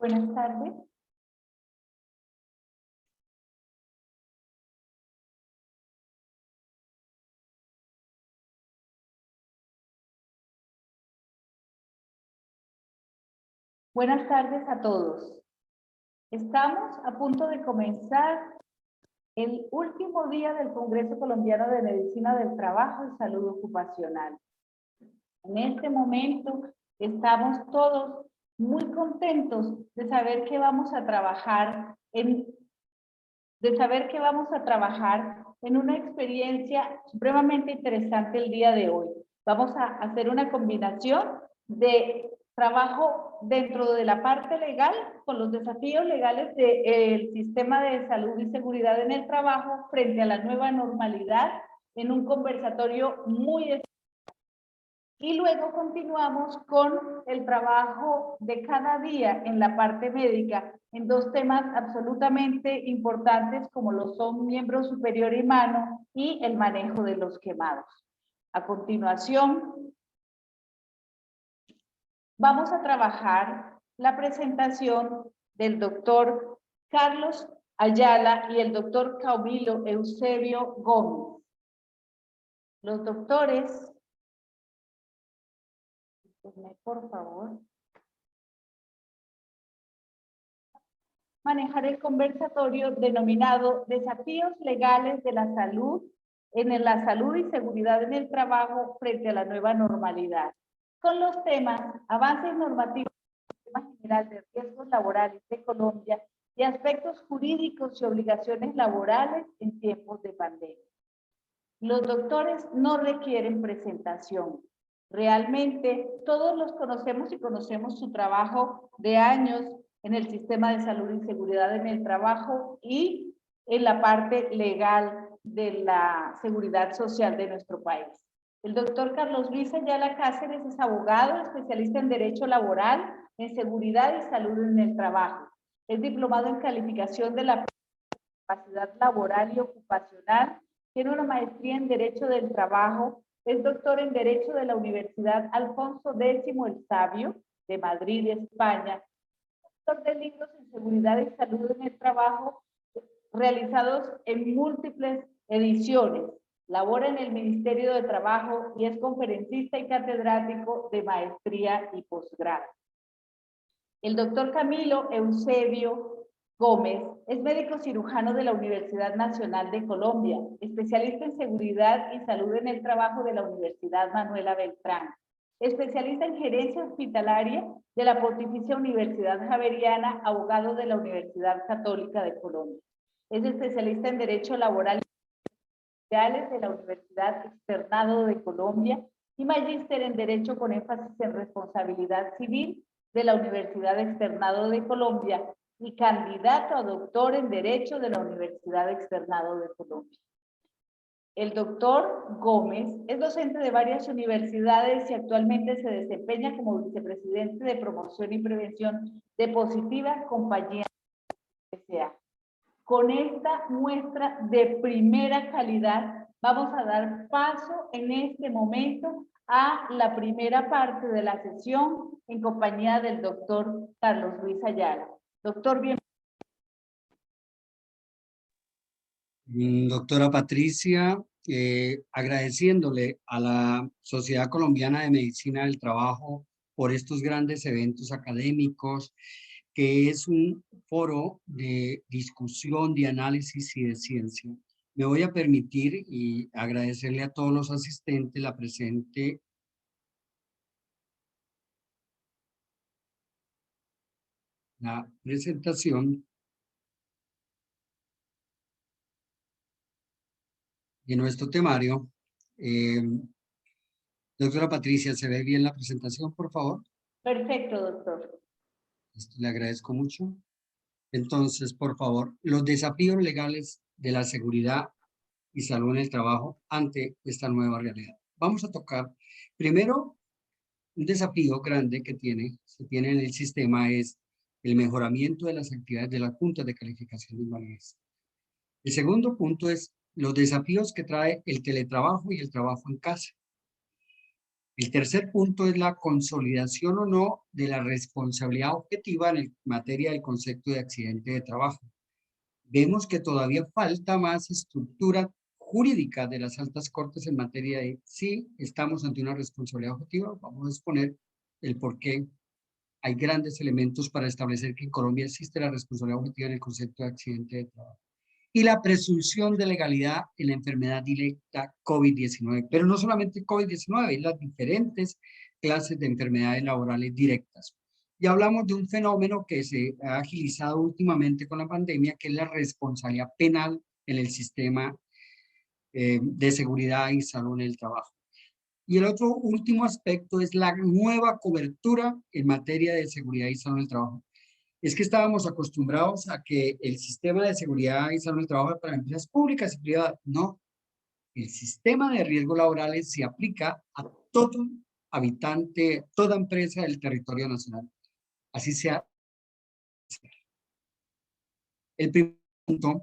Buenas tardes. Buenas tardes a todos. Estamos a punto de comenzar el último día del Congreso Colombiano de Medicina del Trabajo y Salud Ocupacional. En este momento estamos todos muy contentos de saber que vamos a trabajar en una experiencia supremamente interesante el día de hoy. Vamos a hacer una combinación de trabajo dentro de la parte legal con los desafíos legales del sistema de salud y seguridad en el trabajo frente a la nueva normalidad en un conversatorio muy. Y luego continuamos con el trabajo de cada día en la parte médica, en dos temas absolutamente importantes como lo son miembro superior y mano y el manejo de los quemados. A continuación, vamos a trabajar la presentación del doctor Carlos Ayala y el doctor Camilo Eusebio Gómez. Los doctores, por favor, manejar el conversatorio denominado Desafíos Legales de la Salud en la Salud y Seguridad en el Trabajo frente a la nueva normalidad, con los temas avances normativos del Sistema General de Riesgos Laborales de Colombia y aspectos jurídicos y obligaciones laborales en tiempos de pandemia. Los doctores no requieren presentación. Realmente todos los conocemos y conocemos su trabajo de años en el sistema de salud y seguridad en el trabajo y en la parte legal de la seguridad social de nuestro país. El doctor Carlos Luis Ayala Cáceres es abogado, especialista en Derecho Laboral, en Seguridad y Salud en el Trabajo. Es diplomado en calificación de la capacidad laboral y ocupacional. Tiene una maestría en Derecho del Trabajo, es doctor en Derecho de la Universidad Alfonso X el Sabio, de Madrid, España, autor de libros en Seguridad y Salud en el Trabajo, realizados en múltiples ediciones. Labora en el Ministerio de Trabajo y es conferencista y catedrático de maestría y posgrado. El doctor Camilo Eusebio Gómez es médico cirujano de la Universidad Nacional de Colombia, especialista en seguridad y salud en el trabajo de la Universidad Manuela Beltrán, especialista en gerencia hospitalaria de la Pontificia Universidad Javeriana, abogado de la Universidad Católica de Colombia. Es especialista en Derecho Laboral de la Universidad Externado de Colombia y magíster en Derecho con énfasis en Responsabilidad Civil de la Universidad Externado de Colombia y candidato a doctor en Derecho de la Universidad Externado de Colombia. El doctor Gómez es docente de varias universidades y actualmente se desempeña como vicepresidente de Promoción y Prevención de Positiva Compañía S.A. Con esta muestra de primera calidad, vamos a dar paso en este momento a la primera parte de la sesión en compañía del doctor Carlos Luis Ayala. Doctor, bienvenido. Doctora Patricia, agradeciéndole a la Sociedad Colombiana de Medicina del Trabajo por estos grandes eventos académicos, que es un foro de discusión, de análisis y de ciencia. Me voy a permitir y agradecerle a todos los asistentes la presentación de nuestro temario. Doctora Patricia, ¿se ve bien la presentación, por favor? Perfecto, doctor. Le agradezco mucho. Entonces, por favor, los desafíos legales de la seguridad y salud en el trabajo ante esta nueva realidad. Vamos a tocar primero un desafío grande que se tiene en el sistema es el mejoramiento de las actividades de las juntas de calificación de invalidez. El segundo punto es los desafíos que trae el teletrabajo y el trabajo en casa. El tercer punto es la consolidación o no de la responsabilidad objetiva en materia del concepto de accidente de trabajo. Vemos que todavía falta más estructura jurídica de las altas cortes en materia de si estamos ante una responsabilidad objetiva. Vamos a exponer el por qué hay grandes elementos para establecer que en Colombia existe la responsabilidad objetiva en el concepto de accidente de trabajo. Y la presunción de legalidad en la enfermedad directa COVID-19. Pero no solamente COVID-19, hay las diferentes clases de enfermedades laborales directas. Y hablamos de un fenómeno que se ha agilizado últimamente con la pandemia, que es la responsabilidad penal en el sistema de seguridad y salud en el trabajo. Y el otro último aspecto es la nueva cobertura en materia de seguridad y salud en el trabajo. Es que estábamos acostumbrados a que el sistema de seguridad y salud en el trabajo para empresas públicas y privadas. No, el sistema de riesgos laborales se aplica a todo habitante, toda empresa del territorio nacional. Así sea. El primer punto,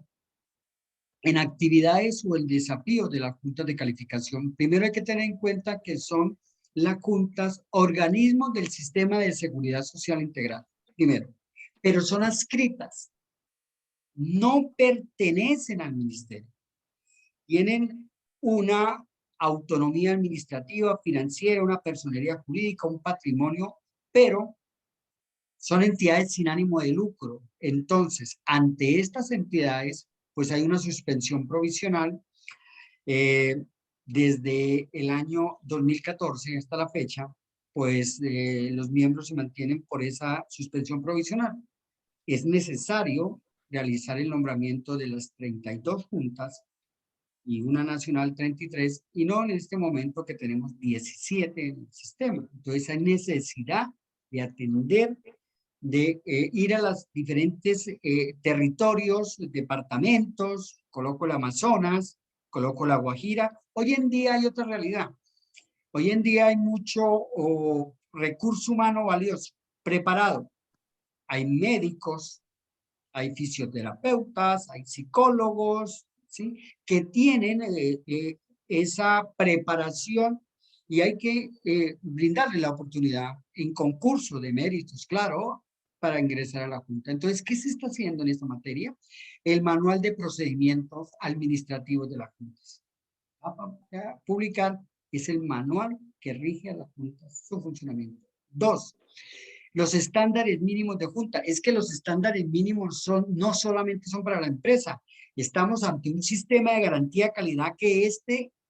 en actividades o el desafío de las juntas de calificación, primero hay que tener en cuenta que son las juntas organismos del sistema de seguridad social integral, primero, pero son adscritas, no pertenecen al ministerio, tienen una autonomía administrativa, financiera, una personería jurídica, un patrimonio, pero son entidades sin ánimo de lucro. Entonces, ante estas entidades, pues hay una suspensión provisional desde el año 2014 hasta la fecha, pues los miembros se mantienen por esa suspensión provisional. Es necesario realizar el nombramiento de las 32 juntas y una nacional 33, y no en este momento que tenemos 17 en el sistema. Entonces hay necesidad de atender, de ir a los diferentes territorios, departamentos, coloco el Amazonas, coloco la Guajira. Hoy en día hay otra realidad. Hoy en día hay mucho recurso humano valioso, preparado. Hay médicos, hay fisioterapeutas, hay psicólogos, ¿sí? Que tienen esa preparación y hay que brindarle la oportunidad en concurso de méritos, claro, para ingresar a la Junta. Entonces, ¿qué se está haciendo en esta materia? El manual de procedimientos administrativos de la Junta. A publicar es el manual que rige a la Junta, su funcionamiento. 2. Los estándares mínimos de junta. Es que los estándares mínimos no solamente son para la empresa. Estamos ante un sistema de garantía de calidad que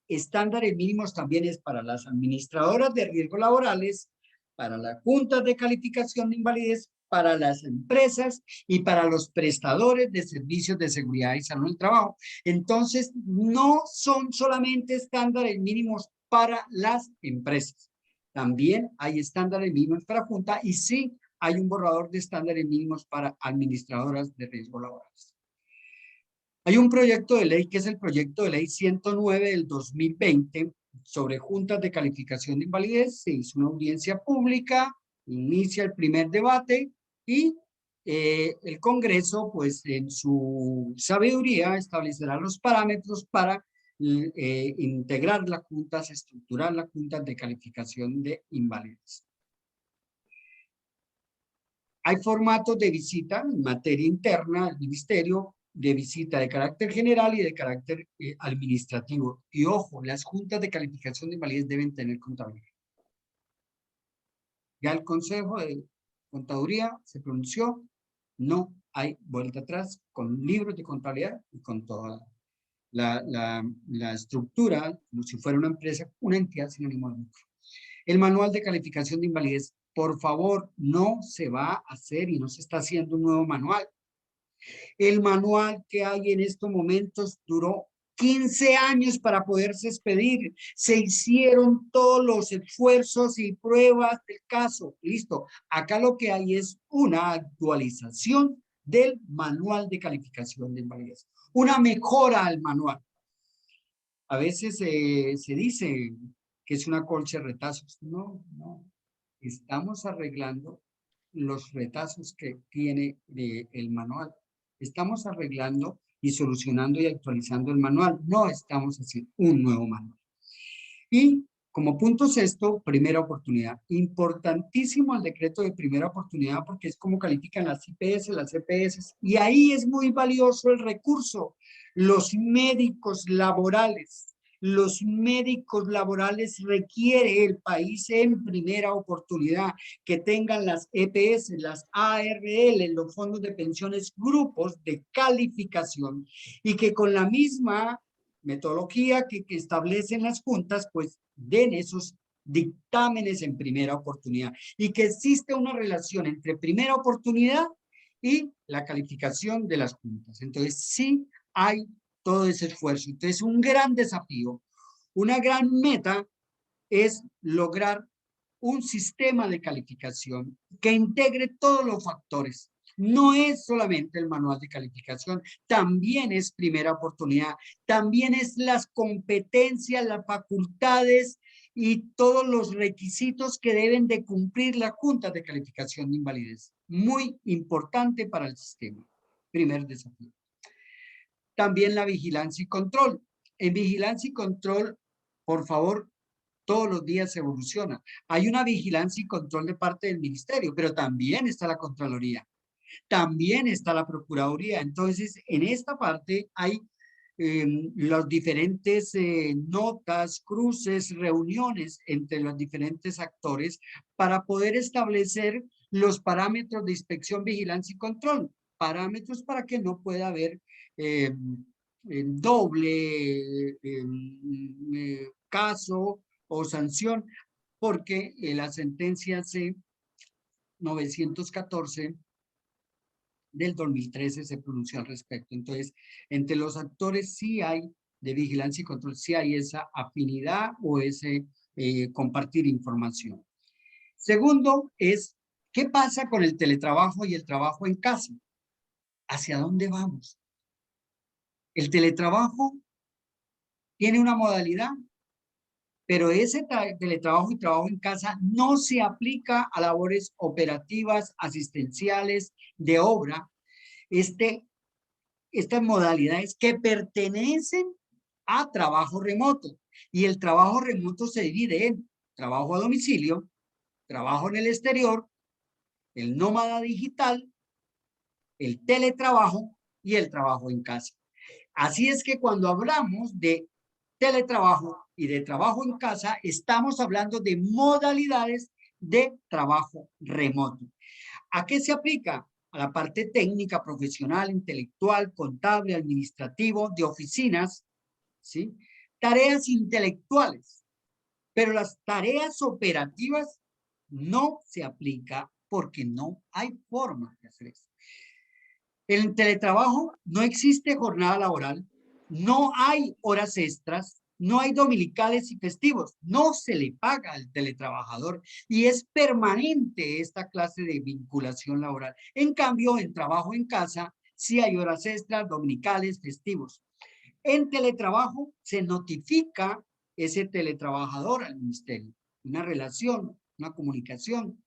estándares mínimos también es para las administradoras de riesgos laborales, para las juntas de calificación de invalidez, para las empresas y para los prestadores de servicios de seguridad y salud en el trabajo. Entonces, no son solamente estándares mínimos para las empresas. También hay estándares mínimos para junta y sí hay un borrador de estándares mínimos para administradoras de riesgos laborales. Hay un proyecto de ley que es el proyecto de ley 109 del 2020 sobre juntas de calificación de invalidez. Se hizo una audiencia pública, inicia el primer debate y el Congreso, pues en su sabiduría, establecerá los parámetros para integrar las juntas, estructurar las juntas de calificación de invalidez. Hay formatos de visita en materia interna del ministerio, de visita de carácter general y de carácter administrativo. Y ojo, las juntas de calificación de invalidez deben tener contabilidad. Ya el Consejo de Contaduría se pronunció, no hay vuelta atrás con libros de contabilidad y con toda la estructura, como si fuera una empresa, una entidad sin ánimo de lucro. El manual de calificación de invalidez, por favor, no se va a hacer y no se está haciendo un nuevo manual. El manual que hay en estos momentos duró 15 años para poderse expedir. Se hicieron todos los esfuerzos y pruebas del caso. Listo. Acá lo que hay es una actualización del manual de calificación de invalidez. Una mejora al manual. A veces se dice que es una colcha de retazos. No, no. Estamos arreglando los retazos que tiene el manual. Estamos arreglando y solucionando y actualizando el manual. No estamos haciendo un nuevo manual. Y Como punto sexto, primera oportunidad. Importantísimo el decreto de primera oportunidad porque es como califican las IPS, las EPS, y ahí es muy valioso el recurso. Los médicos laborales. Los médicos laborales requiere el país en primera oportunidad que tengan las EPS, las ARL, los fondos de pensiones, grupos de calificación y que con la misma metodología que establecen las juntas, pues den esos dictámenes en primera oportunidad y que existe una relación entre primera oportunidad y la calificación de las juntas. Entonces, sí hay todo ese esfuerzo. Entonces, un gran desafío, una gran meta es lograr un sistema de calificación que integre todos los factores. No es solamente el manual de calificación, también es primera oportunidad, también es las competencias, las facultades y todos los requisitos que deben de cumplir las juntas de calificación de invalidez. Muy importante para el sistema. Primer desafío. También la vigilancia y control. En vigilancia y control, por favor, todos los días se evoluciona. Hay una vigilancia y control de parte del ministerio, pero también está la Contraloría, también está la Procuraduría. Entonces, en esta parte hay las diferentes notas, cruces, reuniones entre los diferentes actores para poder establecer los parámetros de inspección, vigilancia y control. Parámetros para que no pueda haber doble caso o sanción, porque la sentencia C-914 del 2013 se pronunció al respecto. Entonces, entre los actores sí hay de vigilancia y control, sí hay esa afinidad o ese compartir información. Segundo es, ¿qué pasa con el teletrabajo y el trabajo en casa? ¿Hacia dónde vamos? El teletrabajo tiene una modalidad, pero ese teletrabajo y trabajo en casa no se aplica a labores operativas, asistenciales, de obra. Estas modalidades que pertenecen a trabajo remoto. Y el trabajo remoto se divide en trabajo a domicilio, trabajo en el exterior, el nómada digital, el teletrabajo y el trabajo en casa. Así es que cuando hablamos de teletrabajo y de trabajo en casa, estamos hablando de modalidades de trabajo remoto. ¿A qué se aplica? A la parte técnica, profesional, intelectual, contable, administrativo, de oficinas, ¿sí? Tareas intelectuales, pero las tareas operativas no se aplica porque no hay forma de hacer eso. En el teletrabajo no existe jornada laboral, no hay horas extras, no hay dominicales y festivos, no se le paga al teletrabajador y es permanente esta clase de vinculación laboral. En cambio, en trabajo en casa, sí hay horas extras, dominicales, festivos. En teletrabajo se notifica ese teletrabajador al ministerio, una relación, una comunicación.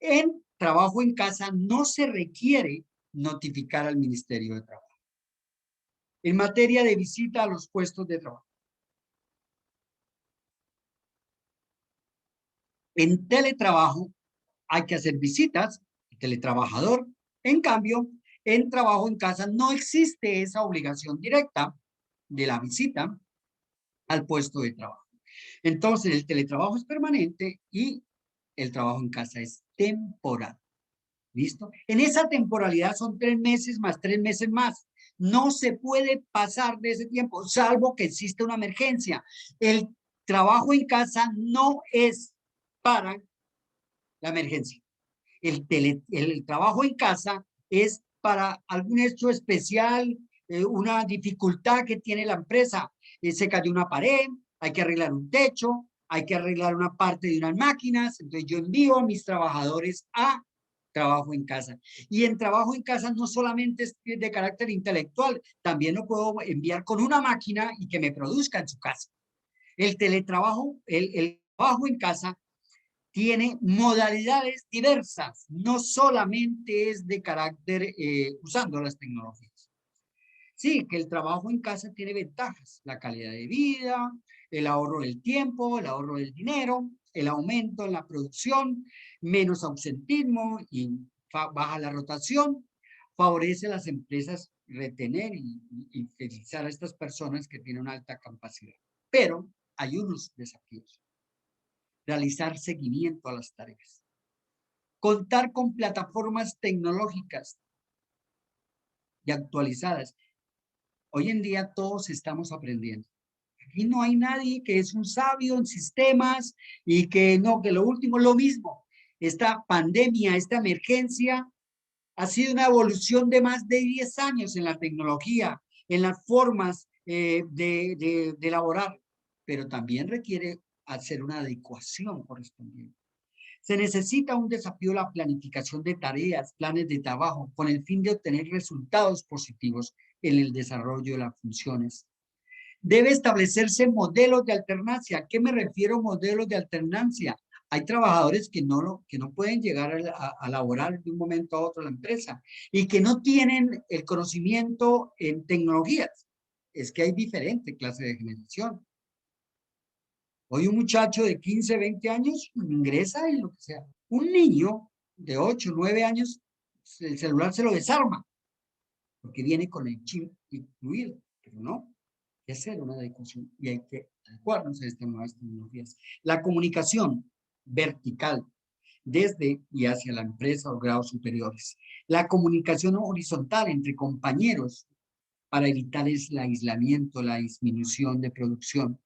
En trabajo en casa no se requiere notificar al Ministerio de Trabajo. En materia de visita a los puestos de trabajo. En teletrabajo hay que hacer visitas, el teletrabajador. En cambio, en trabajo en casa no existe esa obligación directa de la visita al puesto de trabajo. Entonces, el teletrabajo es permanente y el trabajo en casa es temporal. ¿Listo? En esa temporalidad son 3 meses más 3 meses más. No se puede pasar de ese tiempo, salvo que exista una emergencia. El trabajo en casa no es para la emergencia. El trabajo en casa es para algún hecho especial, una dificultad que tiene la empresa. Se cayó una pared, hay que arreglar un techo, hay que arreglar una parte de unas máquinas. Entonces yo envío a mis trabajadores a trabajo en casa. Y en trabajo en casa no solamente es de carácter intelectual, también lo puedo enviar con una máquina y que me produzca en su casa. El teletrabajo, el trabajo en casa tiene modalidades diversas, no solamente es de carácter usando las tecnologías. Sí, que el trabajo en casa tiene ventajas, la calidad de vida, el ahorro del tiempo, el ahorro del dinero, el aumento en la producción, menos ausentismo y baja la rotación, favorece a las empresas retener y fidelizar a estas personas que tienen una alta capacidad. Pero hay unos desafíos. Realizar seguimiento a las tareas. Contar con plataformas tecnológicas y actualizadas. Hoy en día todos estamos aprendiendo. Aquí no hay nadie que es un sabio en sistemas y que no, que lo último es lo mismo. Esta pandemia, esta emergencia ha sido una evolución de más de 10 años en la tecnología, en las formas de elaborar, pero también requiere hacer una adecuación correspondiente. Se necesita un desafío la planificación de tareas, planes de trabajo, con el fin de obtener resultados positivos en el desarrollo de las funciones. Debe establecerse modelos de alternancia. ¿A qué me refiero modelos de alternancia? Hay trabajadores que no pueden llegar a laborar de un momento a otro a la empresa y que no tienen el conocimiento en tecnologías. Es que hay diferente clase de generación. Hoy un muchacho de 15, 20 años ingresa y lo que sea. Un niño de 8, 9 años, el celular se lo desarma porque viene con el chip incluido, pero no. Hay que hacer una adecuación y hay que adecuarnos a estas nuevas tecnologías. La comunicación vertical desde y hacia la empresa o grados superiores. La comunicación horizontal entre compañeros para evitar el aislamiento, la disminución de producción.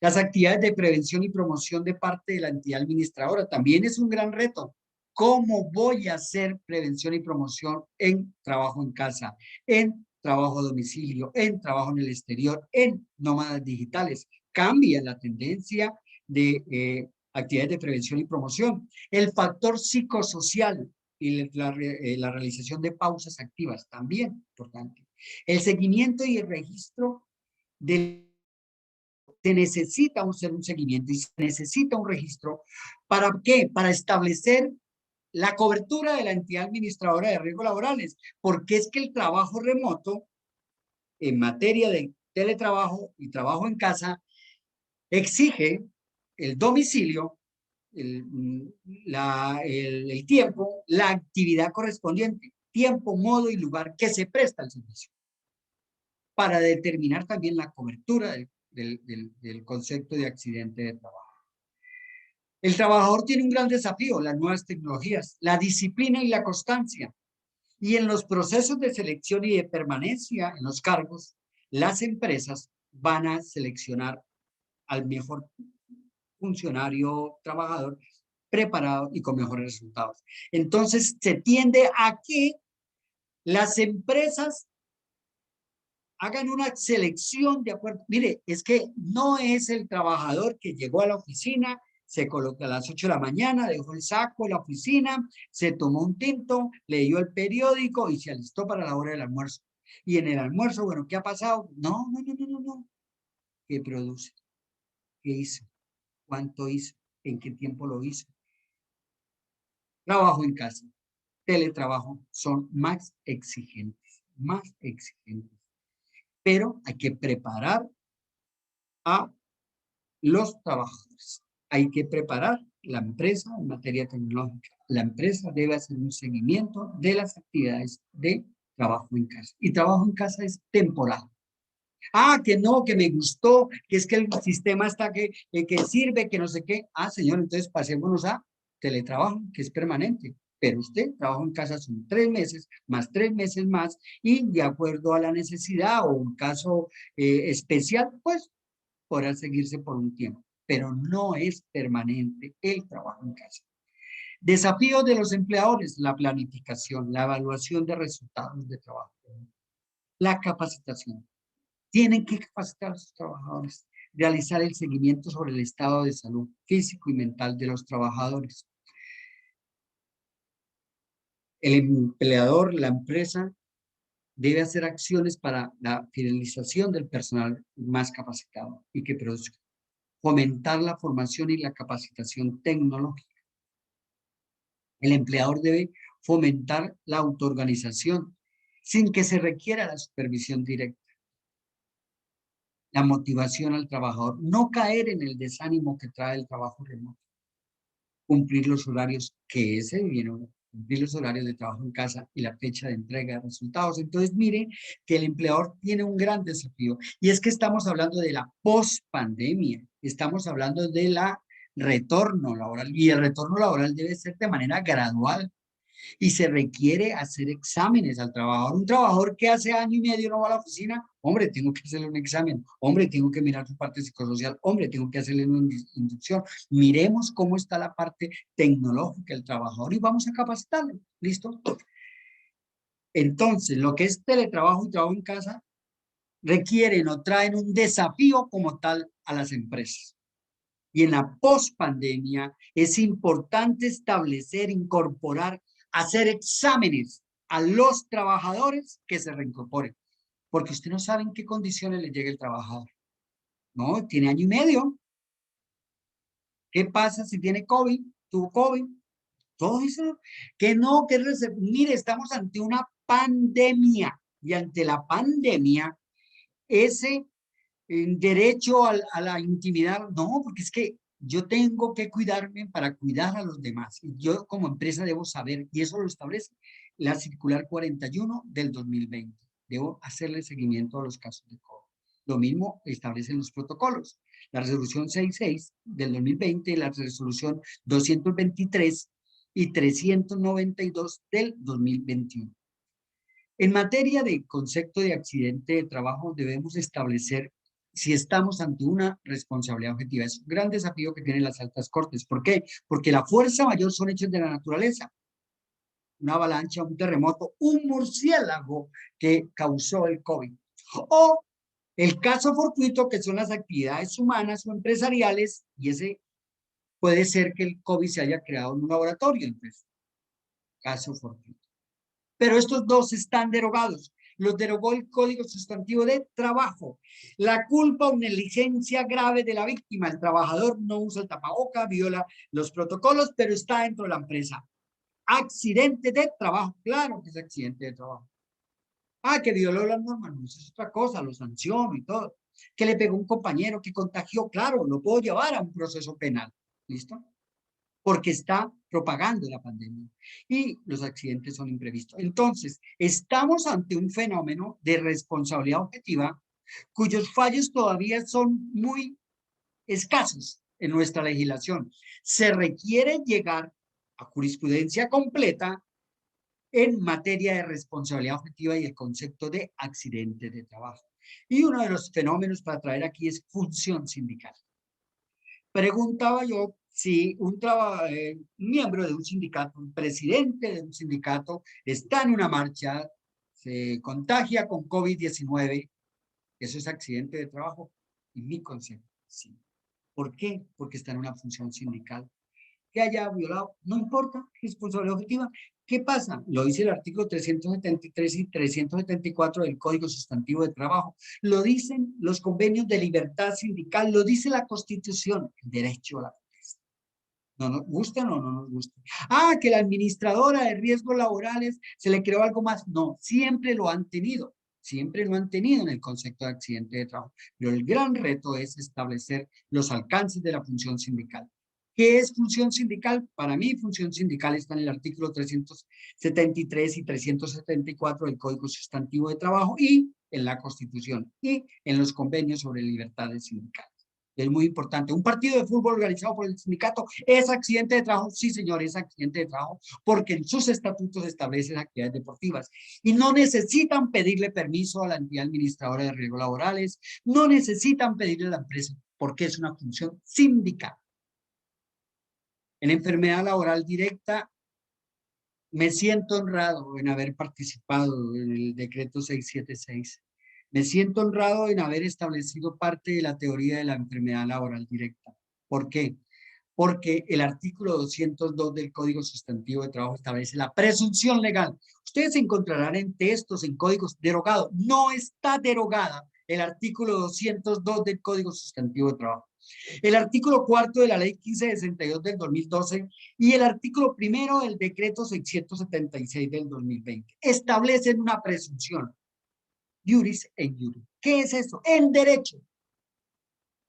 Las actividades de prevención y promoción de parte de la entidad administradora también es un gran reto. ¿Cómo voy a hacer prevención y promoción en trabajo en casa, en trabajo a domicilio, en trabajo en el exterior, en nómadas digitales? Cambia la tendencia de actividades de prevención y promoción. El factor psicosocial y la realización de pausas activas, también importante. El seguimiento y el registro del se necesita hacer un seguimiento y se necesita un registro. ¿Para qué? Para establecer la cobertura de la entidad administradora de riesgos laborales, porque es que el trabajo remoto en materia de teletrabajo y trabajo en casa exige el domicilio, el tiempo, la actividad correspondiente, tiempo, modo y lugar que se presta al servicio, para determinar también la cobertura del concepto de accidente de trabajo. El trabajador tiene un gran desafío, las nuevas tecnologías, la disciplina y la constancia. Y en los procesos de selección y de permanencia en los cargos, las empresas van a seleccionar al mejor funcionario trabajador preparado y con mejores resultados. Entonces, se tiende a que las empresas hagan una selección de acuerdo. Mire, es que no es el trabajador que llegó a la oficina, se colocó a las 8 de la mañana, dejó el saco en la oficina, se tomó un tinto, leyó el periódico y se alistó para la hora del almuerzo. Y en el almuerzo, bueno, ¿qué ha pasado? No. ¿Qué produce? ¿Qué hizo? ¿Cuánto hizo? ¿En qué tiempo lo hizo? Trabajo en casa, teletrabajo son más exigentes, pero hay que preparar a los trabajadores. Hay que preparar la empresa en materia tecnológica. La empresa debe hacer un seguimiento de las actividades de trabajo en casa. Y trabajo en casa es temporal. Ah, que no, que me gustó, que es que el sistema está que sirve, que no sé qué. Ah, señor, entonces pasémonos a teletrabajo, que es permanente. Pero usted trabaja en casa son 3 meses, más 3 meses más, y de acuerdo a la necesidad o un caso especial, pues podrá seguirse por un tiempo, pero no es permanente el trabajo en casa. Desafíos de los empleadores, la planificación, la evaluación de resultados de trabajo, la capacitación. Tienen que capacitar a sus trabajadores, realizar el seguimiento sobre el estado de salud físico y mental de los trabajadores. El empleador, la empresa, debe hacer acciones para la fidelización del personal más capacitado y que produzca. Fomentar la formación y la capacitación tecnológica. El empleador debe fomentar la autoorganización sin que se requiera la supervisión directa. La motivación al trabajador, no caer en el desánimo que trae el trabajo remoto. Cumplir los horarios que ese vieron, cumplir los horarios de trabajo en casa y la fecha de entrega de resultados. Entonces, mire que el empleador tiene un gran desafío y es que estamos hablando de la pospandemia, estamos hablando de la retorno laboral y el retorno laboral debe ser de manera gradual y se requiere hacer exámenes al trabajador. Un trabajador que hace año y medio no va a la oficina, hombre, tengo que hacerle un examen, hombre, tengo que mirar su parte psicosocial, hombre, tengo que hacerle una inducción. Miremos cómo está la parte tecnológica del trabajador y vamos a capacitarlo. ¿Listo? Entonces, lo que es teletrabajo y trabajo en casa requieren o traen un desafío como tal a las empresas. Y en la pospandemia es importante establecer, incorporar, hacer exámenes a los trabajadores que se reincorporen. Porque usted no sabe en qué condiciones le llega el trabajador. No, tiene año y medio. ¿Qué pasa si tiene COVID? ¿Tuvo COVID? Todo eso. Que no, que mire, estamos ante una pandemia. Y ante la pandemia, ese derecho a la intimidad, no, porque es que yo tengo que cuidarme para cuidar a los demás. Y yo como empresa debo saber, y eso lo establece la circular 41 del 2020. Debo hacerle seguimiento a los casos de COVID. Lo mismo establecen los protocolos. La resolución 66 del 2020, la resolución 223 y 392 del 2021. En materia de concepto de accidente de trabajo, debemos establecer si estamos ante una responsabilidad objetiva. Es un gran desafío que tienen las altas cortes. ¿Por qué? Porque la fuerza mayor son hechos de la naturaleza. Una avalancha, un terremoto, un murciélago que causó el COVID. O el caso fortuito, que son las actividades humanas o empresariales, y ese puede ser que el COVID se haya creado en un laboratorio, entonces, caso fortuito. Pero estos dos están derogados. Los derogó el Código Sustantivo de Trabajo. La culpa o negligencia grave de la víctima. El trabajador no usa el tapaboca, viola los protocolos, pero está dentro de la empresa. Accidente de trabajo. Claro que es accidente de trabajo. Ah, que violó las normas. No, eso es otra cosa, lo sanciono y todo. Que le pegó un compañero, que contagió. Claro, lo puedo llevar a un proceso penal. ¿Listo? Porque está propagando la pandemia y los accidentes son imprevistos. Entonces, estamos ante un fenómeno de responsabilidad objetiva cuyos fallos todavía son muy escasos en nuestra legislación. Se requiere llegar a jurisprudencia completa en materia de responsabilidad objetiva y el concepto de accidente de trabajo. Y uno de los fenómenos para traer aquí es función sindical. Preguntaba yo si un miembro de un sindicato, un presidente de un sindicato, está en una marcha, se contagia con COVID-19, eso es accidente de trabajo, y mi concepto, sí. ¿Por qué? Porque está en una función sindical. Que haya violado, no importa, responsabilidad objetiva. ¿Qué pasa? Lo dice el artículo 373 y 374 del Código Sustantivo de Trabajo. Lo dicen los convenios de libertad sindical, lo dice la Constitución, el derecho a la protesta. ¿No nos gustan o no nos gustan? Ah, que la administradora de riesgos laborales se le creó algo más. No, siempre lo han tenido. Siempre lo han tenido en el concepto de accidente de trabajo. Pero el gran reto es establecer los alcances de la función sindical. ¿Qué es función sindical? Para mí, función sindical está en el artículo 373 y 374 del Código Sustantivo de Trabajo y en la Constitución y en los convenios sobre libertades sindicales. Es muy importante. Un partido de fútbol organizado por el sindicato es accidente de trabajo. Sí, señor, es accidente de trabajo porque en sus estatutos establecen actividades deportivas y no necesitan pedirle permiso a la entidad administradora de riesgos laborales, no necesitan pedirle a la empresa porque es una función sindical. En enfermedad laboral directa, me siento honrado en haber participado en el decreto 676. Me siento honrado en haber establecido parte de la teoría de la enfermedad laboral directa. ¿Por qué? Porque el artículo 202 del Código Sustantivo de Trabajo establece la presunción legal. Ustedes encontrarán en textos, en códigos derogados. No está derogada el artículo 202 del Código Sustantivo de Trabajo. el artículo 4 de la ley 1562 del 2012 y el artículo 1 del decreto 676 del 2020 establecen una presunción, iuris en iuris. ¿Qué es eso? En derecho.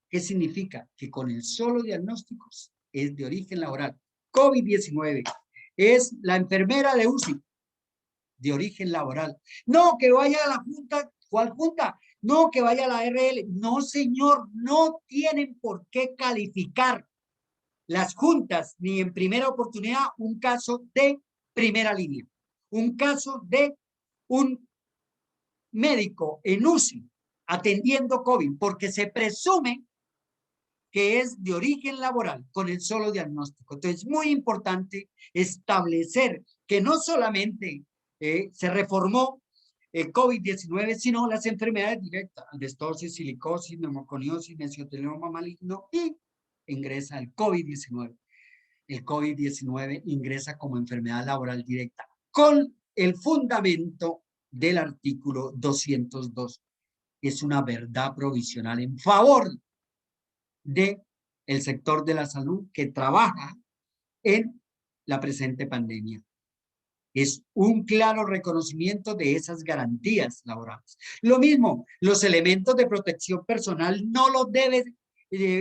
¿Qué significa? Que con el solo diagnóstico es de origen laboral. COVID-19 es la enfermera de UCI de origen laboral. No, que vaya a la junta. ¿Cuál junta? No, que vaya a la RL. No, señor, no tienen por qué calificar las juntas ni en primera oportunidad un caso de primera línea, un caso de un médico en UCI atendiendo COVID, porque se presume que es de origen laboral con el solo diagnóstico. Entonces, es muy importante establecer que no solamente se reformó COVID-19, sino las enfermedades directas, albestosis, silicosis, neumoconiosis, mesotelioma maligno y ingresa el COVID-19. El COVID-19 ingresa como enfermedad laboral directa con el fundamento del artículo 202. Es una verdad provisional en favor de el sector de la salud que trabaja en la presente pandemia. Es un claro reconocimiento de esas garantías laborales. Lo mismo, los elementos de protección personal no los debe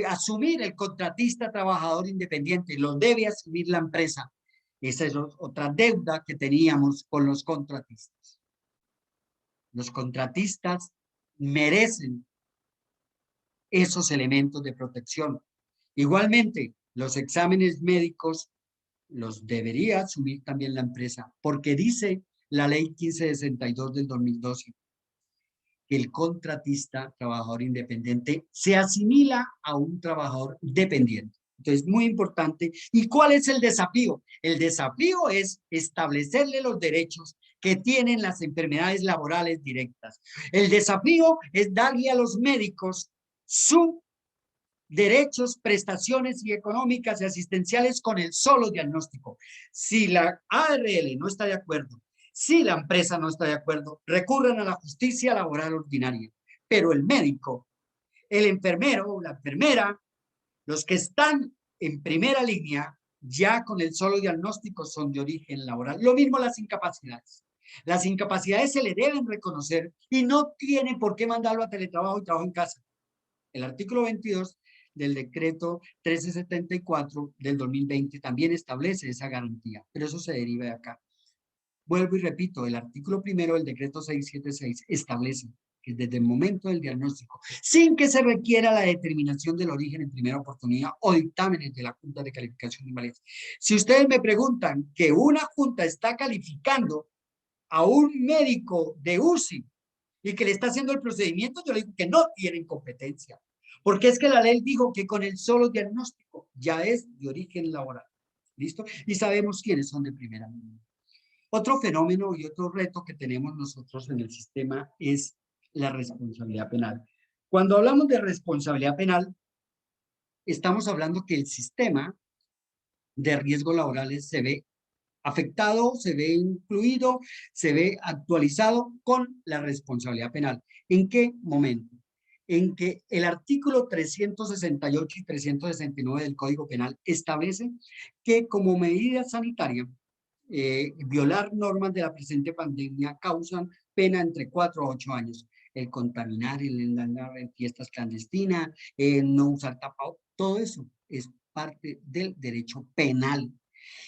asumir el contratista trabajador independiente, los debe asumir la empresa. Esa es otra deuda que teníamos con los contratistas. Los contratistas merecen esos elementos de protección. Igualmente, los exámenes médicos los debería asumir también la empresa, porque dice la ley 1562 del 2012 que el contratista, trabajador independiente, se asimila a un trabajador dependiente. Entonces, muy importante. ¿Y cuál es el desafío? El desafío es establecerle los derechos que tienen las enfermedades laborales directas. El desafío es darle a los médicos sus derechos, prestaciones y económicas y asistenciales con el solo diagnóstico. Si la ARL no está de acuerdo, si la empresa no está de acuerdo, recurran a la justicia laboral ordinaria. Pero el médico, el enfermero, la enfermera, los que están en primera línea, ya con el solo diagnóstico son de origen laboral. Lo mismo las incapacidades. Las incapacidades se le deben reconocer y no tiene por qué mandarlo a teletrabajo y trabajo en casa. El artículo 22 del decreto 1374 del 2020 también establece esa garantía, pero eso se deriva de acá. Vuelvo y repito, el artículo 1 del decreto 676 establece que desde el momento del diagnóstico, sin que se requiera la determinación del origen en primera oportunidad o dictámenes de la Junta de Calificación de Invalidez. Si ustedes me preguntan que una junta está calificando a un médico de UCI y que le está haciendo el procedimiento, yo le digo que no tienen competencia. Porque es que la ley dijo que con el solo diagnóstico ya es de origen laboral. ¿Listo? Y sabemos quiénes son de primera línea. Otro fenómeno y otro reto que tenemos nosotros en el sistema es la responsabilidad penal. Cuando hablamos de responsabilidad penal, estamos hablando que el sistema de riesgos laborales se ve afectado, se ve incluido, se ve actualizado con la responsabilidad penal. ¿En qué momento? En que el artículo 368 y 369 del Código Penal establece que como medida sanitaria, violar normas de la presente pandemia causan pena entre 4 a 8 años. El contaminar, el andar en fiestas clandestinas, no usar tapabocas, todo eso es parte del derecho penal.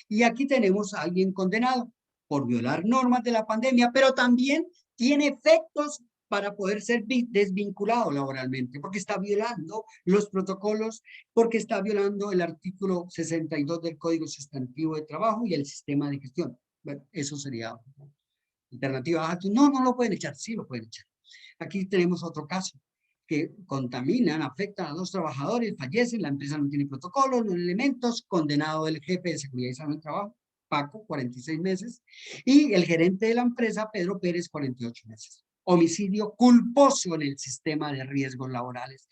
Y aquí tenemos a alguien condenado por violar normas de la pandemia, pero también tiene efectos para poder ser desvinculado laboralmente, porque está violando los protocolos, porque está violando el artículo 62 del Código Sustantivo de Trabajo y el sistema de gestión. Bueno, eso sería alternativa. No, no lo pueden echar, sí lo pueden echar. Aquí tenemos otro caso que contaminan, afectan a 2 trabajadores, fallecen, la empresa no tiene protocolos, no elementos, condenado el jefe de seguridad y salud del trabajo, Paco, 46 meses, y el gerente de la empresa, Pedro Pérez, 48 meses. Homicidio culposo en el sistema de riesgos laborales.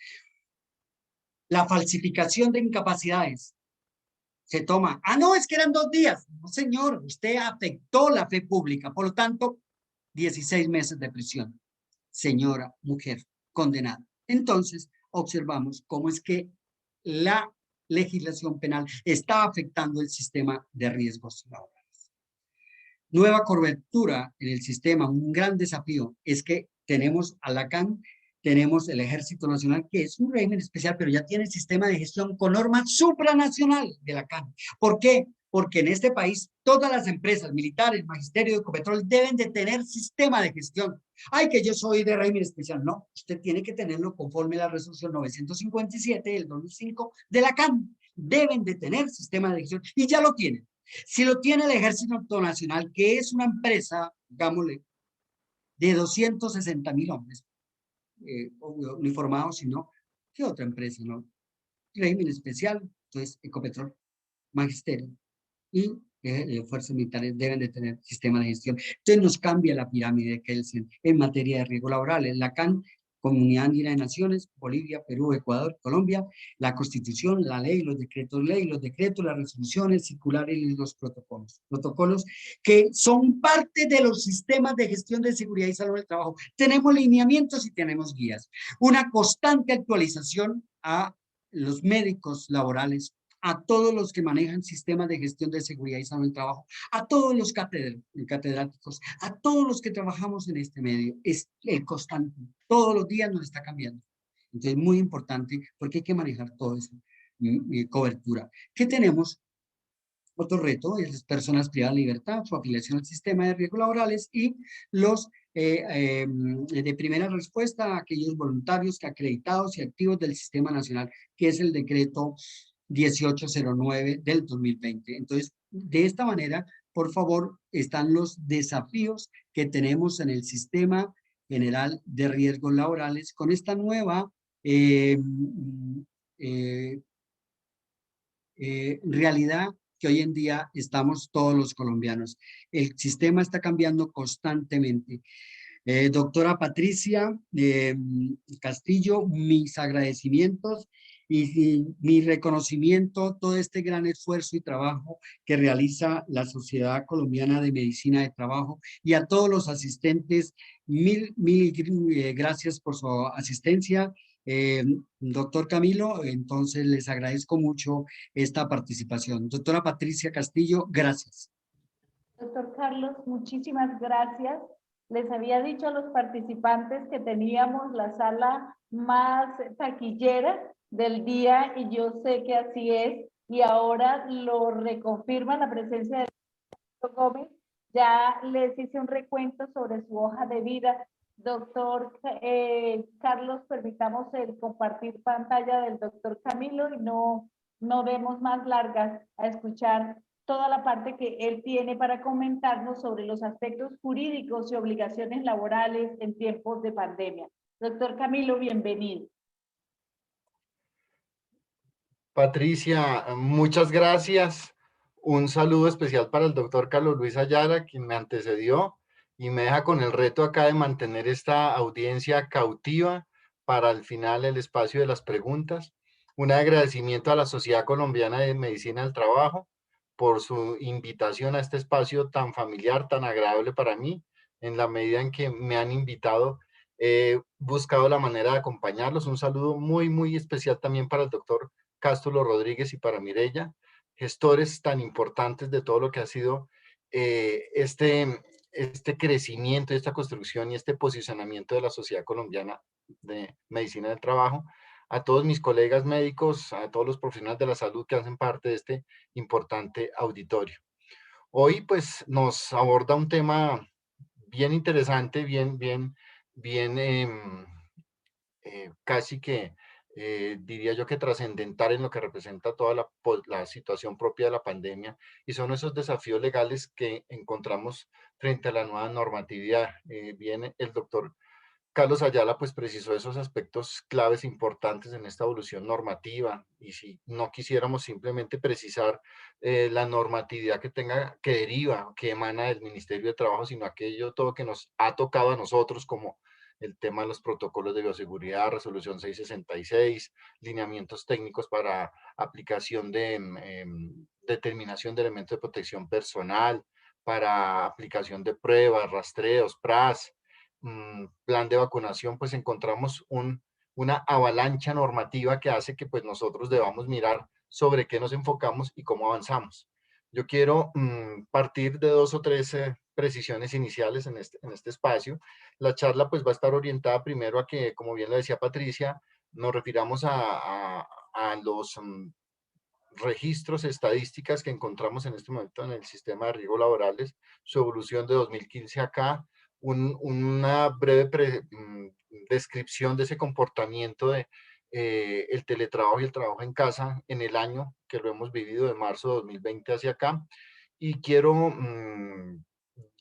La falsificación de incapacidades. Se toma, no, es que eran 2 días. No, señor, usted afectó la fe pública, por lo tanto, 16 meses de prisión. Señora, mujer, condenada. Entonces, observamos cómo es que la legislación penal está afectando el sistema de riesgos laborales. Nueva cobertura en el sistema, un gran desafío es que tenemos a la CAN, tenemos el Ejército Nacional, que es un régimen especial, pero ya tiene el sistema de gestión con norma supranacional de la CAN. ¿Por qué? Porque en este país todas las empresas militares, magisterio de Ecopetrol deben de tener sistema de gestión. Ay, que yo soy de régimen especial. No, usted tiene que tenerlo conforme a la resolución 957 del 2005 de la CAN. Deben de tener sistema de gestión y ya lo tienen. Si lo tiene el Ejército Nacional, que es una empresa, digámosle, de 260.000 hombres uniformados, sino, ¿qué otra empresa, no? Régimen especial, entonces Ecopetrol, Magisterio y fuerzas militares deben de tener sistema de gestión. Entonces nos cambia la pirámide de Kelsen en materia de riesgos laborales. La CAN, Comunidad Andina de Naciones, Bolivia, Perú, Ecuador, Colombia, la Constitución, la ley, los decretos ley, los decretos, las resoluciones, circulares y los protocolos. Protocolos que son parte de los sistemas de gestión de seguridad y salud del trabajo. Tenemos lineamientos y tenemos guías. Una constante actualización a los médicos laborales, a todos los que manejan sistemas de gestión de seguridad y salud del trabajo, a todos los catedráticos, a todos los que trabajamos en este medio. Es el constante. Todos los días nos está cambiando. Entonces, muy importante porque hay que manejar todo eso. Cobertura. ¿Qué tenemos? Otro reto es las personas privadas de libertad, su afiliación al sistema de riesgos laborales y los de primera respuesta a aquellos voluntarios que acreditados y activos del sistema nacional, que es el decreto 1809 del 2020. Entonces, de esta manera, por favor, están los desafíos que tenemos en el sistema general de riesgos laborales con esta nueva eh, eh, realidad que hoy en día estamos todos los colombianos. El sistema está cambiando constantemente. Doctora Patricia Castillo, mis agradecimientos y mi reconocimiento, todo este gran esfuerzo y trabajo que realiza la Sociedad Colombiana de Medicina de Trabajo y a todos los asistentes, mil gracias por su asistencia. Doctor Camilo, entonces les agradezco mucho esta participación. Doctora Patricia Castillo, gracias. Doctor Carlos, muchísimas gracias. Les había dicho a los participantes que teníamos la sala más taquillera del día y yo sé que así es y ahora lo reconfirma la presencia de doctor Gómez. Ya les hice un recuento sobre su hoja de vida. Doctor Carlos, permitamos el compartir pantalla del doctor Camilo y no demos más largas a escuchar toda la parte que él tiene para comentarnos sobre los aspectos jurídicos y obligaciones laborales en tiempos de pandemia. Doctor Camilo, bienvenido. Patricia, muchas gracias. Un saludo especial para el doctor Carlos Luis Ayala, quien me antecedió y me deja con el reto acá de mantener esta audiencia cautiva para al final el espacio de las preguntas. Un agradecimiento a la Sociedad Colombiana de Medicina del Trabajo por su invitación a este espacio tan familiar, tan agradable para mí. En la medida en que me han invitado, he buscado la manera de acompañarlos. Un saludo muy, muy especial también para el doctor Cástulo Rodríguez y para Mireya, gestores tan importantes de todo lo que ha sido este crecimiento, esta construcción y este posicionamiento de la Sociedad Colombiana de Medicina del Trabajo, a todos mis colegas médicos, a todos los profesionales de la salud que hacen parte de este importante auditorio. Hoy pues nos aborda un tema bien interesante, casi que diría yo que trascendental en lo que representa toda la situación propia de la pandemia y son esos desafíos legales que encontramos frente a la nueva normatividad. Viene el doctor Carlos Ayala pues precisó esos aspectos claves importantes en esta evolución normativa y si no quisiéramos simplemente precisar la normatividad que deriva, que emana del Ministerio de Trabajo, sino aquello todo que nos ha tocado a nosotros como el tema de los protocolos de bioseguridad, resolución 666, lineamientos técnicos para aplicación de determinación de elementos de protección personal, para aplicación de pruebas, rastreos, PRAS, plan de vacunación, pues encontramos una avalancha normativa que hace que pues nosotros debamos mirar sobre qué nos enfocamos y cómo avanzamos. Yo quiero partir de 2 o 3 precisiones iniciales en este espacio. La charla pues va a estar orientada primero a que, como bien lo decía Patricia, nos refiramos a los registros, estadísticas que encontramos en este momento en el sistema de riesgos laborales, su evolución de 2015 acá, una breve descripción de ese comportamiento de el teletrabajo y el trabajo en casa en el año que lo hemos vivido de marzo de 2020 hacia acá. Y quiero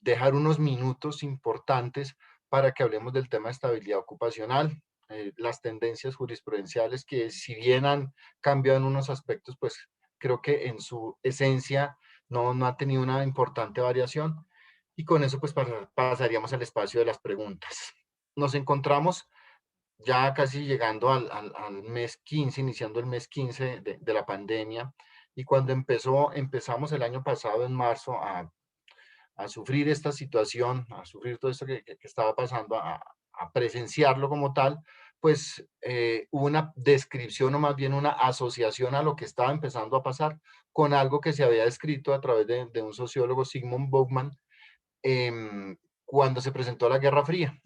dejar unos minutos importantes para que hablemos del tema de estabilidad ocupacional, las tendencias jurisprudenciales que si bien han cambiado en unos aspectos, pues creo que en su esencia no ha tenido una importante variación. Y con eso pues pasaríamos al espacio de las preguntas. Nos encontramos ya casi llegando al mes 15, iniciando el mes 15 de la pandemia, y cuando empezamos el año pasado en marzo a sufrir esta situación, a sufrir todo esto que estaba pasando, a presenciarlo como tal, pues hubo una descripción o más bien una asociación a lo que estaba empezando a pasar con algo que se había descrito a través de un sociólogo, Sigmund Bauman, cuando se presentó la Guerra Fría,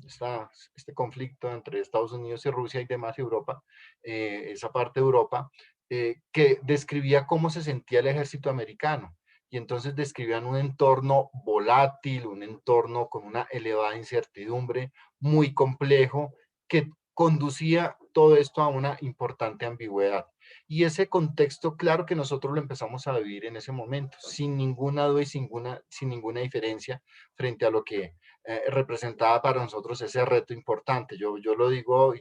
este conflicto entre Estados Unidos y Rusia y demás Europa, esa parte de Europa, que describía cómo se sentía el ejército americano. Y entonces describían un entorno volátil, un entorno con una elevada incertidumbre, muy complejo, que conducía todo esto a una importante ambigüedad. Y ese contexto, claro que nosotros lo empezamos a vivir en ese momento, sin ninguna duda y sin ninguna diferencia frente a lo que representaba para nosotros ese reto importante. Yo lo digo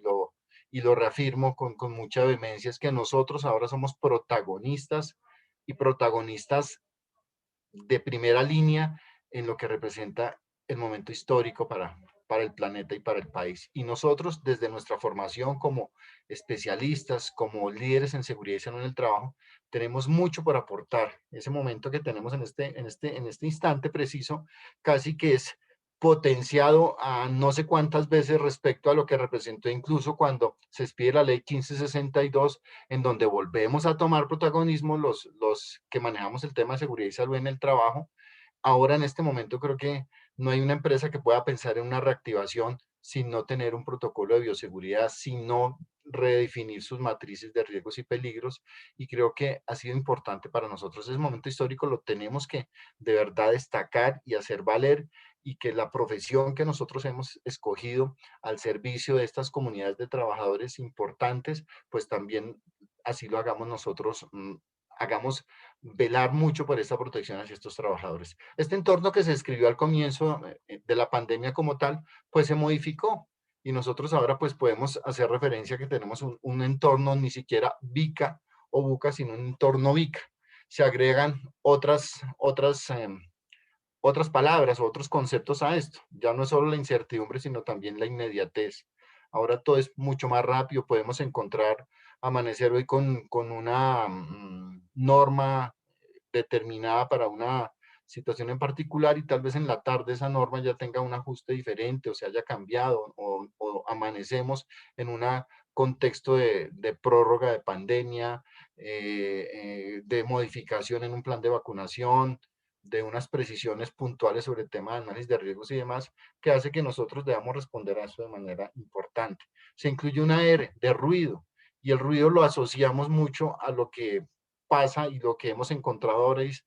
y lo reafirmo con mucha vehemencia, es que nosotros ahora somos protagonistas y protagonistas de primera línea en lo que representa el momento histórico para el planeta y para el país. Y nosotros, desde nuestra formación como especialistas, como líderes en seguridad y salud en el trabajo, tenemos mucho por aportar. Ese momento que tenemos en este instante preciso, casi que es potenciado a no sé cuántas veces respecto a lo que representó incluso cuando se expide la ley 1562, en donde volvemos a tomar protagonismo los que manejamos el tema de seguridad y salud en el trabajo. Ahora en este momento creo que no hay una empresa que pueda pensar en una reactivación sin no tener un protocolo de bioseguridad, sin no redefinir sus matrices de riesgos y peligros, y creo que ha sido importante para nosotros. Ese momento histórico lo tenemos que de verdad destacar y hacer valer, y que la profesión que nosotros hemos escogido al servicio de estas comunidades de trabajadores importantes, pues también así lo hagamos nosotros, hagamos velar mucho por esta protección hacia estos trabajadores. Este entorno que se escribió al comienzo de la pandemia como tal, pues se modificó, y nosotros ahora pues podemos hacer referencia a que tenemos un entorno ni siquiera VICA o BUCA, sino un entorno VICA. Se agregan otras palabras o otros conceptos a esto. Ya no es solo la incertidumbre, sino también la inmediatez. Ahora todo es mucho más rápido. Podemos amanecer hoy con una norma determinada para una situación en particular, y tal vez en la tarde esa norma ya tenga un ajuste diferente o se haya cambiado, o amanecemos en un contexto de prórroga de pandemia, de modificación en un plan de vacunación, de unas precisiones puntuales sobre el tema de análisis de riesgos y demás, que hace que nosotros debamos responder a eso de manera importante. Se incluye una R de ruido, y el ruido lo asociamos mucho a lo que pasa y lo que hemos encontrado ahora es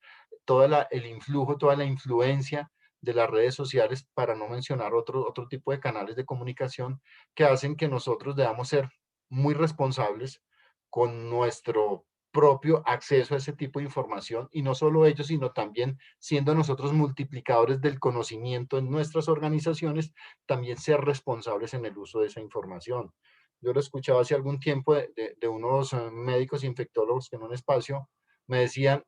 el influjo, toda la influencia de las redes sociales, para no mencionar otro tipo de canales de comunicación que hacen que nosotros debamos ser muy responsables con nuestro propio acceso a ese tipo de información, y no solo ellos, sino también siendo nosotros multiplicadores del conocimiento en nuestras organizaciones, también ser responsables en el uso de esa información. Yo lo escuchaba hace algún tiempo de unos médicos infectólogos que en un espacio me decían,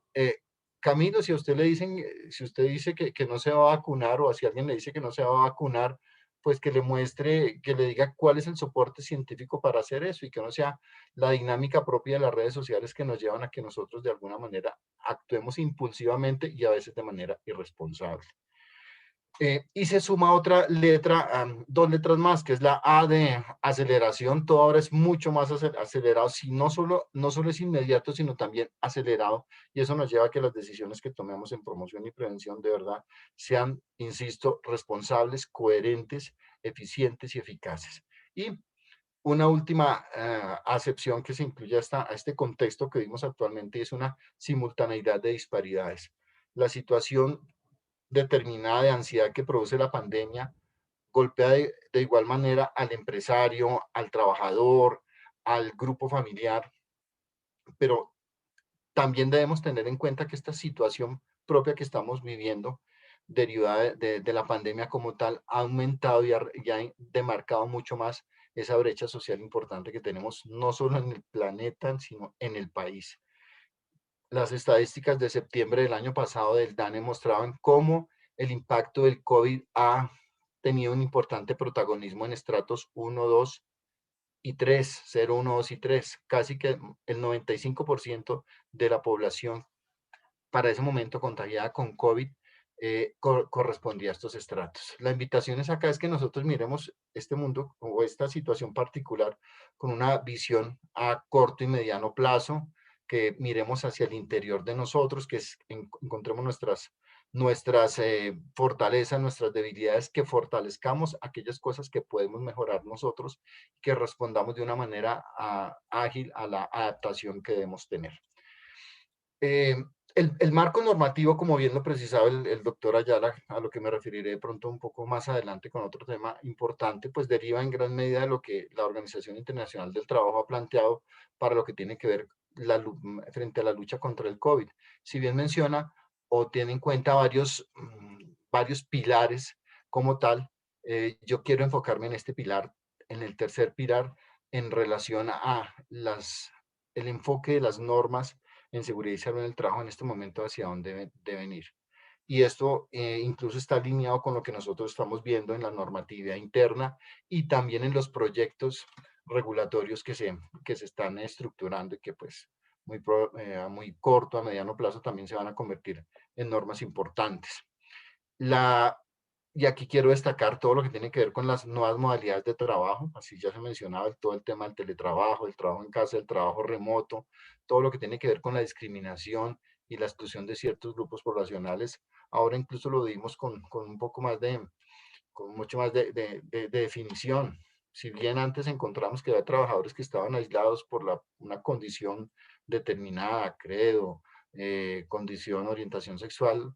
Camilo, si a usted le dicen, si usted dice que no se va a vacunar, o si alguien le dice que no se va a vacunar, pues que le muestre, que le diga cuál es el soporte científico para hacer eso, y que no sea la dinámica propia de las redes sociales que nos llevan a que nosotros de alguna manera actuemos impulsivamente y a veces de manera irresponsable. Y se suma otra letra, dos letras más, que es la A de aceleración. Todo ahora es mucho más acelerado, si no solo es inmediato, sino también acelerado. Y eso nos lleva a que las decisiones que tomemos en promoción y prevención de verdad sean, insisto, responsables, coherentes, eficientes y eficaces. Y una última acepción que se incluye a este contexto que vimos actualmente es una simultaneidad de disparidades. La situación determinada de ansiedad que produce la pandemia golpea de igual manera al empresario, al trabajador, al grupo familiar, pero también debemos tener en cuenta que esta situación propia que estamos viviendo, derivada de la pandemia como tal, ha aumentado y ha demarcado mucho más esa brecha social importante que tenemos, no solo en el planeta, sino en el país. Las estadísticas de septiembre del año pasado del DANE mostraban cómo el impacto del COVID ha tenido un importante protagonismo en estratos 1, 2 y 3, 0, 1, 2 y 3. Casi que el 95% de la población para ese momento contagiada con COVID correspondía a estos estratos. La invitación es acá es que nosotros miremos este mundo o esta situación particular con una visión a corto y mediano plazo, que miremos hacia el interior de nosotros, que encontremos nuestras fortalezas, nuestras debilidades, que fortalezcamos aquellas cosas que podemos mejorar nosotros, que respondamos de una manera ágil a la adaptación que debemos tener. El marco normativo, como bien lo precisaba el doctor Ayala, a lo que me referiré de pronto un poco más adelante con otro tema importante, pues deriva en gran medida de lo que la Organización Internacional del Trabajo ha planteado para lo que tiene que ver frente a la lucha contra el COVID. Si bien menciona o tiene en cuenta varios pilares como tal, yo quiero enfocarme en este pilar, en el tercer pilar, en relación a el enfoque de las normas en seguridad y salud en el trabajo en este momento hacia dónde deben ir. Y esto incluso está alineado con lo que nosotros estamos viendo en la normatividad interna y también en los proyectos regulatorios que se están estructurando y que pues a muy corto, a mediano plazo también se van a convertir en normas importantes. Y aquí quiero destacar todo lo que tiene que ver con las nuevas modalidades de trabajo, así ya se mencionaba todo el tema del teletrabajo, el trabajo en casa, el trabajo remoto, todo lo que tiene que ver con la discriminación y la exclusión de ciertos grupos poblacionales. Ahora incluso lo vimos con un poco más con mucho más de definición. Si bien antes encontramos que había trabajadores que estaban aislados por una condición determinada, credo, condición, orientación sexual,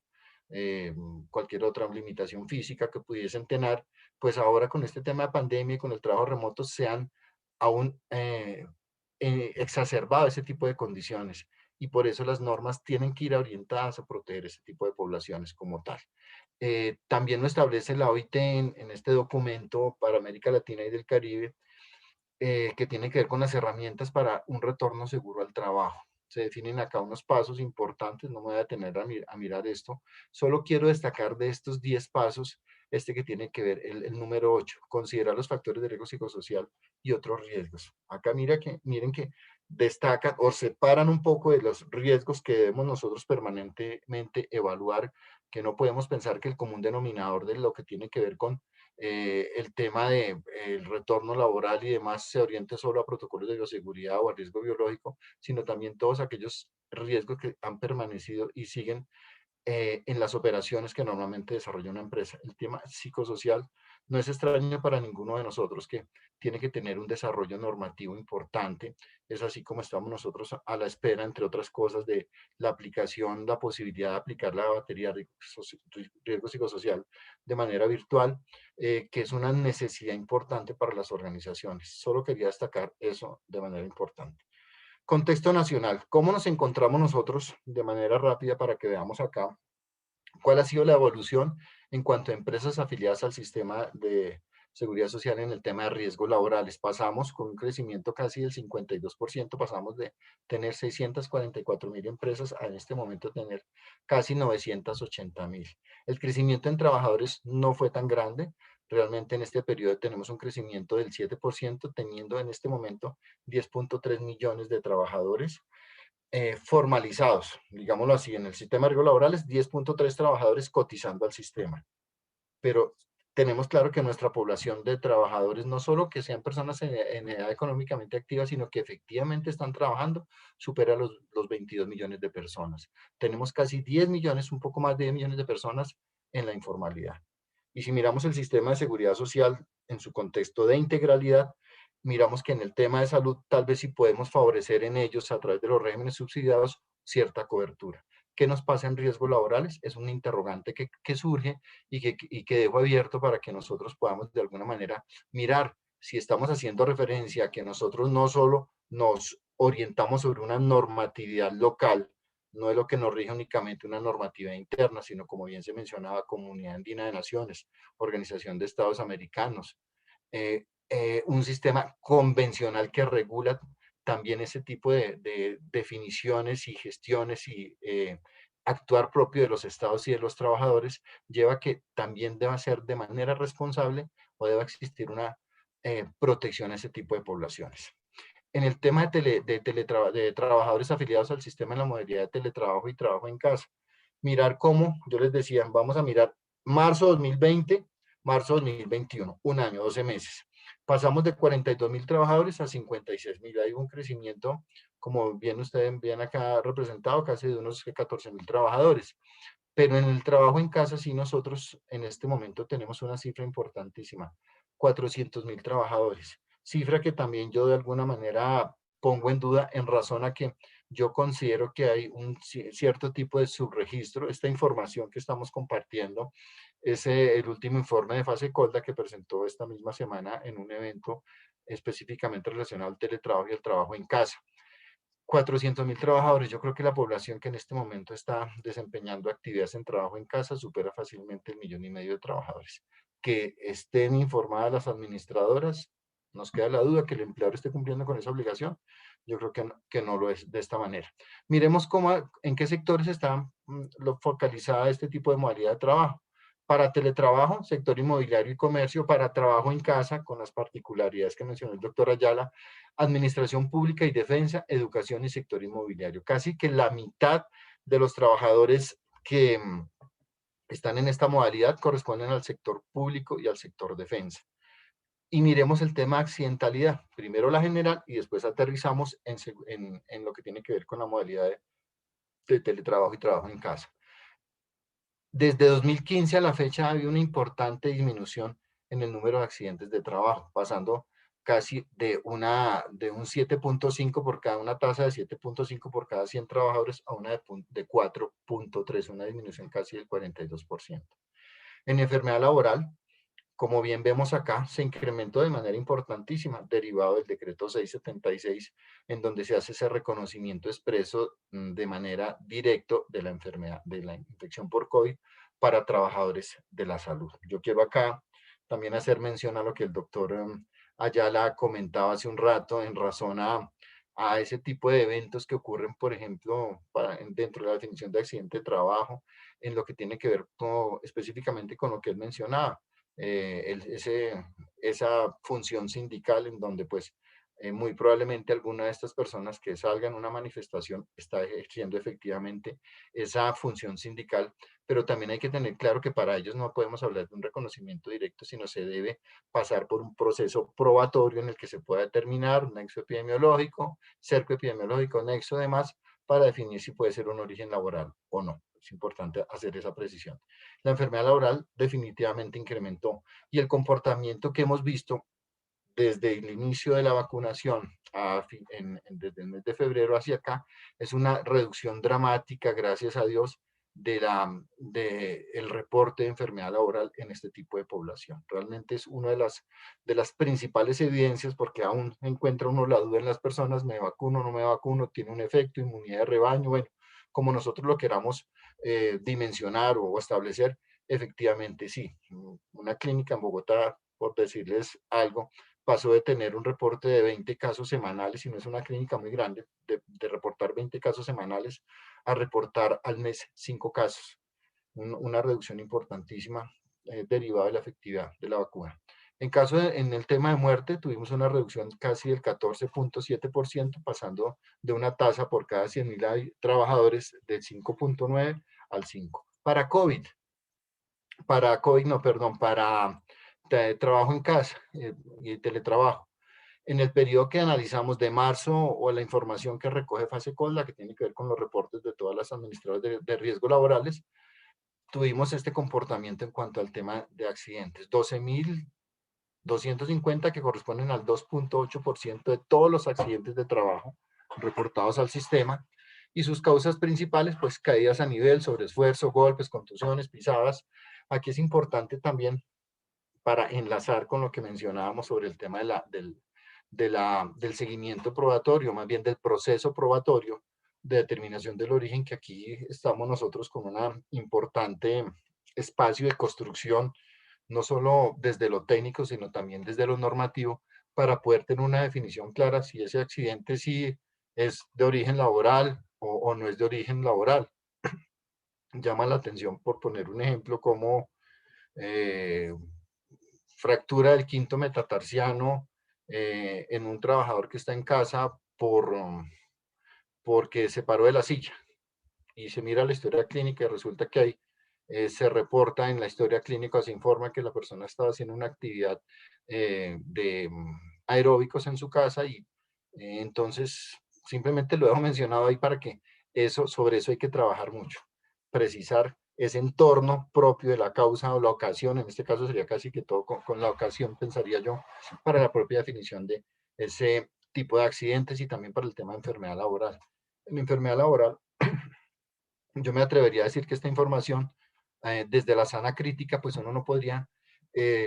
cualquier otra limitación física que pudiesen tener, pues ahora con este tema de pandemia y con el trabajo remoto se han aún exacerbado ese tipo de condiciones y por eso las normas tienen que ir orientadas a proteger ese tipo de poblaciones como tal. También lo establece la OIT en este documento para América Latina y del Caribe, que tiene que ver con las herramientas para un retorno seguro al trabajo. Se definen acá unos pasos importantes, no me voy a detener a mirar esto. Solo quiero destacar de estos 10 pasos, este que tiene que ver, el número 8, considerar los factores de riesgo psicosocial y otros riesgos. Acá miren que destacan o separan un poco de los riesgos que debemos nosotros permanentemente evaluar, que no podemos pensar que el común denominador de lo que tiene que ver con el tema de el retorno laboral y demás se oriente solo a protocolos de bioseguridad o a riesgo biológico, sino también todos aquellos riesgos que han permanecido y siguen en las operaciones que normalmente desarrolla una empresa. El tema psicosocial no es extraño para ninguno de nosotros, que tiene que tener un desarrollo normativo importante. Es así como estamos nosotros a la espera, entre otras cosas, de la aplicación, la posibilidad de aplicar la batería de riesgo psicosocial de manera virtual, que es una necesidad importante para las organizaciones. Solo quería destacar eso de manera importante. Contexto nacional. ¿Cómo nos encontramos nosotros de manera rápida para que veamos acá cuál ha sido la evolución en cuanto a empresas afiliadas al sistema de seguridad social en el tema de riesgos laborales? Pasamos con un crecimiento casi del 52%, pasamos de tener 644.000 empresas a en este momento tener casi 980.000. El crecimiento en trabajadores no fue tan grande. Realmente en este periodo tenemos un crecimiento del 7%, teniendo en este momento 10.3 millones de trabajadores formalizados, digámoslo así, en el sistema de riesgos laborales, 10.3 trabajadores cotizando al sistema. pero tenemos claro que nuestra población de trabajadores, no solo que sean personas en edad económicamente activa, sino que efectivamente están trabajando, supera los 22 millones de personas. Tenemos casi 10 millones, un poco más de 10 millones de personas en la informalidad. Y si miramos el sistema de seguridad social en su contexto de integralidad, miramos que en el tema de salud tal vez sí podemos favorecer en ellos a través de los regímenes subsidiados cierta cobertura. ¿Qué nos pasa en riesgos laborales? Es un interrogante que surge y que dejo abierto para que nosotros podamos de alguna manera mirar si estamos haciendo referencia a que nosotros no solo nos orientamos sobre una normatividad local, no es lo que nos rige únicamente una normativa interna, sino como bien se mencionaba, Comunidad Andina de Naciones, Organización de Estados Americanos, un sistema convencional que regula también ese tipo de definiciones y gestiones y actuar propio de los estados y de los trabajadores, lleva a que también deba ser de manera responsable o deba existir una protección a ese tipo de poblaciones. En el tema de trabajadores afiliados al sistema en la modalidad de teletrabajo y trabajo en casa, mirar cómo, yo les decía, vamos a mirar marzo 2020, marzo 2021, un año, 12 meses. Pasamos de 42.000 trabajadores a 56.000. Hay un crecimiento, como bien ustedes ven acá representado, casi de unos 14.000 trabajadores. Pero en el trabajo en casa sí nosotros en este momento tenemos una cifra importantísima, 400.000 trabajadores. Cifra que también yo de alguna manera pongo en duda en razón a que yo considero que hay un cierto tipo de subregistro. Esta información que estamos compartiendo es el último informe de fase Colda que presentó esta misma semana en un evento específicamente relacionado al teletrabajo y el trabajo en casa. 400.000 trabajadores. Yo creo que la población que en este momento está desempeñando actividades en trabajo en casa supera fácilmente el 1,5 millones de trabajadores. Que estén informadas las administradoras, nos queda la duda que el empleador esté cumpliendo con esa obligación. Yo creo que no lo es de esta manera. Miremos en qué sectores está focalizada este tipo de modalidad de trabajo. Para teletrabajo, sector inmobiliario y comercio, para trabajo en casa, con las particularidades que mencionó el doctor Ayala, administración pública y defensa, educación y sector inmobiliario. Casi que la mitad de los trabajadores que están en esta modalidad corresponden al sector público y al sector defensa. Y miremos el tema de accidentalidad. Primero la general y después aterrizamos en lo que tiene que ver con la modalidad de teletrabajo y trabajo en casa. Desde 2015 a la fecha ha habido una importante disminución en el número de accidentes de trabajo, pasando casi de un 7.5 por cada, una tasa de 7.5 por cada 100 trabajadores a una de 4.3, una disminución casi del 42%. En enfermedad laboral, como bien vemos acá, se incrementó de manera importantísima, derivado del decreto 676, en donde se hace ese reconocimiento expreso de manera directa de la enfermedad, de la infección por COVID para trabajadores de la salud. Yo quiero acá también hacer mención a lo que el doctor Ayala comentaba hace un rato en razón a ese tipo de eventos que ocurren, por ejemplo, dentro de la definición de accidente de trabajo, en lo que tiene que ver específicamente con lo que él mencionaba, esa función sindical en donde pues muy probablemente alguna de estas personas que salgan a una manifestación está ejerciendo efectivamente esa función sindical, pero también hay que tener claro que para ellos no podemos hablar de un reconocimiento directo, sino se debe pasar por un proceso probatorio en el que se pueda determinar nexo epidemiológico, cerco epidemiológico, nexo demás, para definir si puede ser un origen laboral o no. Es importante hacer esa precisión. La enfermedad laboral definitivamente incrementó y el comportamiento que hemos visto desde el inicio de la vacunación desde el mes de febrero hacia acá es una reducción dramática, gracias a Dios, el reporte de enfermedad laboral en este tipo de población. Realmente es una de las principales evidencias porque aún encuentra uno la duda en las personas, me vacuno, no me vacuno, tiene un efecto, inmunidad de rebaño, bueno, como nosotros lo queramos dimensionar o establecer, efectivamente sí. Una clínica en Bogotá, por decirles algo, pasó de tener un reporte de 20 casos semanales, y no es una clínica muy grande, de reportar 20 casos semanales a reportar al mes 5 casos. Una reducción importantísima derivada de la efectividad de la vacuna. En el tema de muerte, tuvimos una reducción casi del 14.7%, pasando de una tasa por cada 100.000 trabajadores del 5.9 al 5. Para COVID, para COVID, no, perdón, para trabajo en casa y teletrabajo. En el periodo que analizamos de marzo o la información que recoge FASECOL, la que tiene que ver con los reportes de todas las administradoras de riesgos laborales, tuvimos este comportamiento en cuanto al tema de accidentes. 12.250 que corresponden al 2.8% de todos los accidentes de trabajo reportados al sistema, y sus causas principales, pues caídas a nivel, sobreesfuerzo, golpes, contusiones, pisadas. Aquí es importante también, para enlazar con lo que mencionábamos sobre el tema del seguimiento probatorio, más bien del proceso probatorio de determinación del origen, que aquí estamos nosotros con un importante espacio de construcción, no solo desde lo técnico, sino también desde lo normativo, para poder tener una definición clara si ese accidente sí es de origen laboral o no es de origen laboral. Llama la atención, por poner un ejemplo, como eh, fractura del quinto metatarsiano en un trabajador que está en casa porque se paró de la silla, y se mira la historia clínica y resulta que ahí se reporta en la historia clínica, se informa que la persona estaba haciendo una actividad de aeróbicos en su casa, y entonces simplemente lo dejo mencionado ahí para que sobre eso hay que trabajar mucho, precisar ese entorno propio de la causa o la ocasión. En este caso sería casi que todo con la ocasión, pensaría yo, para la propia definición de ese tipo de accidentes, y también para el tema de enfermedad laboral. En enfermedad laboral, yo me atrevería a decir que esta información, desde la sana crítica, pues uno no podría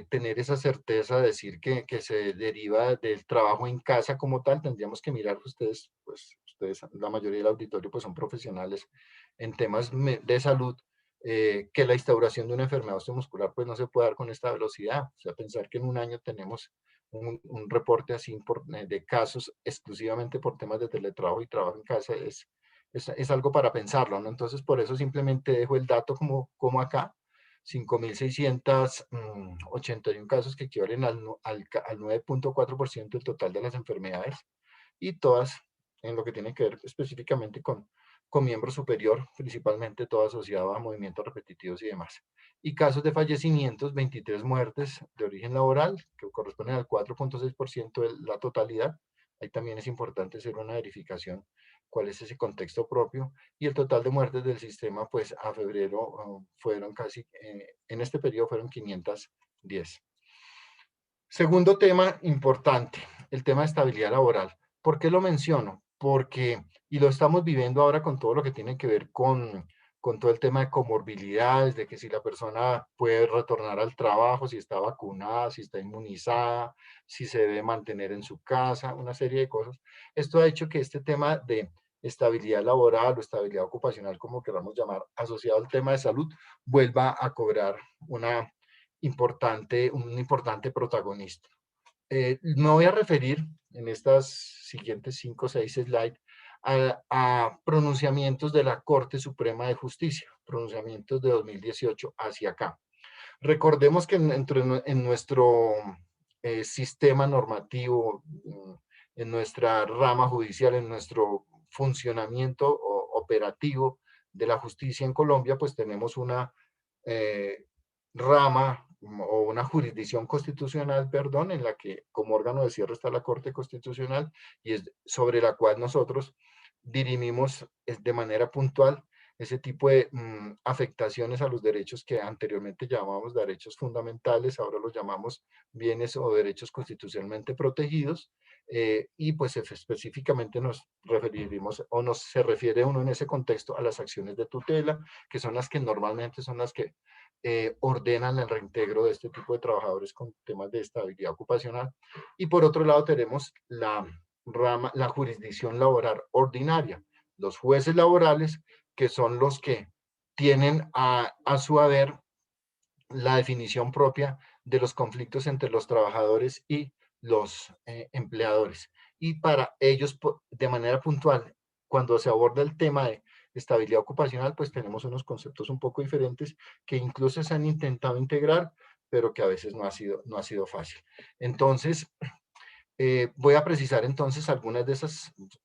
tener esa certeza de decir que se deriva del trabajo en casa como tal. Tendríamos que mirar, ustedes, pues ustedes, la mayoría del auditorio, pues son profesionales en temas de salud, que la instauración de una enfermedad osteomuscular pues no se puede dar con esta velocidad. O sea, pensar que en un año tenemos un reporte así de casos exclusivamente por temas de teletrabajo y trabajo en casa es algo para pensarlo, ¿no? Entonces, por eso simplemente dejo el dato como acá: 5.681 casos, que equivalen al 9.4% del total de las enfermedades, y todas en lo que tiene que ver específicamente con miembro superior, principalmente todo asociado a movimientos repetitivos y demás. Y casos de fallecimientos: 23 muertes de origen laboral, que corresponden al 4.6% de la totalidad. Ahí también es importante hacer una verificación cuál es ese contexto propio, y el total de muertes del sistema, pues a febrero fueron casi, en este periodo fueron 510. Segundo tema importante, el tema de estabilidad laboral. ¿Por qué lo menciono? Porque, y lo estamos viviendo ahora con todo lo que tiene que ver con todo el tema de comorbilidades, de que si la persona puede retornar al trabajo, si está vacunada, si está inmunizada, si se debe mantener en su casa, una serie de cosas. Esto ha hecho que este tema de estabilidad laboral o estabilidad ocupacional, como queramos llamar, asociado al tema de salud, vuelva a cobrar un importante protagonista. Me voy a referir en estas siguientes 5 o 6 slides a pronunciamientos de la Corte Suprema de Justicia, pronunciamientos de 2018 hacia acá. Recordemos que en nuestro sistema normativo, en nuestra rama judicial, en nuestro funcionamiento operativo de la justicia en Colombia, pues tenemos una rama o una jurisdicción constitucional, perdón, en la que como órgano de cierre está la Corte Constitucional, y es sobre la cual nosotros dirimimos de manera puntual ese tipo de afectaciones a los derechos que anteriormente llamábamos derechos fundamentales, ahora los llamamos bienes o derechos constitucionalmente protegidos, y pues específicamente nos referimos, o se refiere uno en ese contexto a las acciones de tutela, que son las que normalmente son las que ordenan el reintegro de este tipo de trabajadores con temas de estabilidad ocupacional. Y por otro lado tenemos la jurisdicción laboral ordinaria, los jueces laborales, que son los que tienen a su haber la definición propia de los conflictos entre los trabajadores y los empleadores. Y para ellos, de manera puntual, cuando se aborda el tema de estabilidad ocupacional, pues tenemos unos conceptos un poco diferentes que incluso se han intentado integrar, pero que a veces no ha sido fácil. Entonces, voy a precisar entonces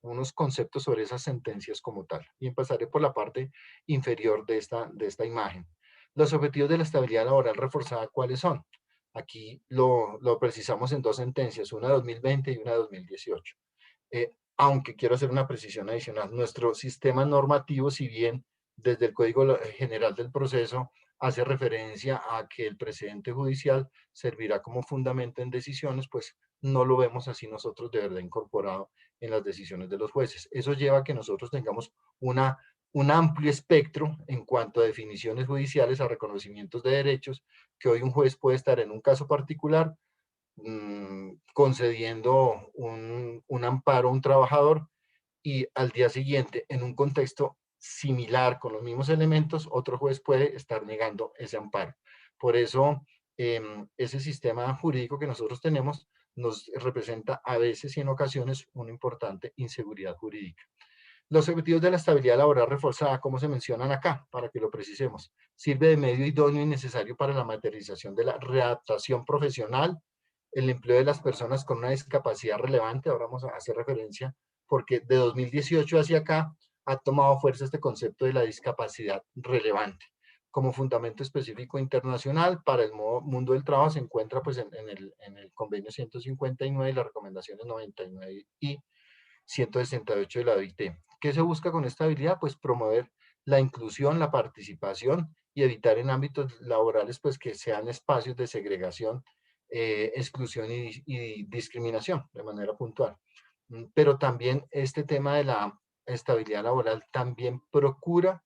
unos conceptos sobre esas sentencias como tal, y empezaré por la parte inferior de esta imagen. Los objetivos de la estabilidad laboral reforzada, ¿cuáles son? Aquí lo precisamos en dos sentencias, una de 2020 y una de 2018. Aunque quiero hacer una precisión adicional, nuestro sistema normativo, si bien desde el Código General del Proceso hace referencia a que el precedente judicial servirá como fundamento en decisiones, pues no lo vemos así nosotros de verdad incorporado en las decisiones de los jueces. Eso lleva a que nosotros tengamos un amplio espectro en cuanto a definiciones judiciales, a reconocimientos de derechos, que hoy un juez puede estar en un caso particular concediendo un amparo a un trabajador y al día siguiente, en un contexto similar, con los mismos elementos, otro juez puede estar negando ese amparo. Por eso, ese sistema jurídico que nosotros tenemos nos representa a veces y en ocasiones una importante inseguridad jurídica. Los objetivos de la estabilidad laboral reforzada, como se mencionan acá, para que lo precisemos, sirve de medio idóneo y necesario para la materialización de la readaptación profesional, el empleo de las personas con una discapacidad relevante, ahora vamos a hacer referencia, porque de 2018 hacia acá ha tomado fuerza este concepto de la discapacidad relevante. Como fundamento específico internacional para el mundo del trabajo se encuentra pues, en el convenio 159 y las recomendaciones 99 y 168 de la OIT. ¿Qué se busca con esta habilidad? Pues promover la inclusión, la participación y evitar en ámbitos laborales pues que sean espacios de segregación, exclusión y discriminación de manera puntual. Pero también este tema de la estabilidad laboral también procura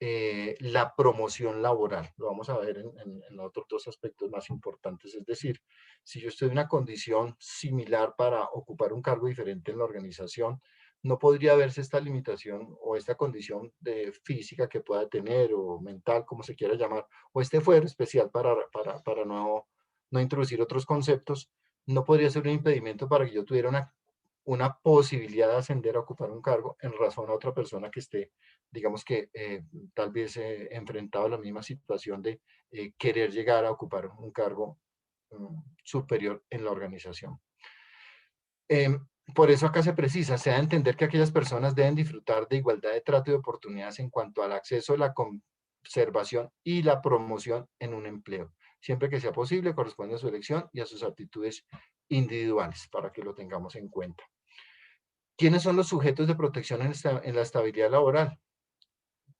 la promoción laboral. Lo vamos a ver en otros dos aspectos más importantes. Es decir, si yo estoy en una condición similar para ocupar un cargo diferente en la organización, no podría verse esta limitación o esta condición de física que pueda tener o mental, como se quiera llamar, o este fuero especial para no introducir otros conceptos, no podría ser un impedimento para que yo tuviera una posibilidad de ascender a ocupar un cargo en razón a otra persona que esté, digamos que tal vez enfrentado a la misma situación de querer llegar a ocupar un cargo superior en la organización. Por eso acá se precisa, se da a entender que aquellas personas deben disfrutar de igualdad de trato y de oportunidades en cuanto al acceso a la conservación y la promoción en un empleo, siempre que sea posible, corresponde a su elección y a sus aptitudes individuales, para que lo tengamos en cuenta. ¿Quiénes son los sujetos de protección en la estabilidad laboral?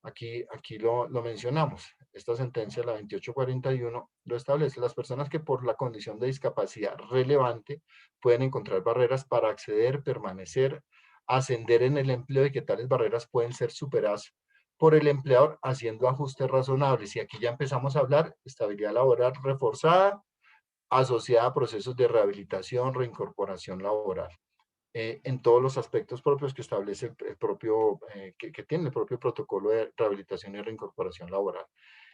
Aquí lo mencionamos. Esta sentencia, la 2841, lo establece. Las personas que por la condición de discapacidad relevante pueden encontrar barreras para acceder, permanecer, ascender en el empleo y que tales barreras pueden ser superadas por el empleador haciendo ajustes razonables. Y aquí ya empezamos a hablar de estabilidad laboral reforzada, asociada a procesos de rehabilitación, reincorporación laboral. En todos los aspectos propios que establece el propio, que tiene el propio protocolo de rehabilitación y reincorporación laboral.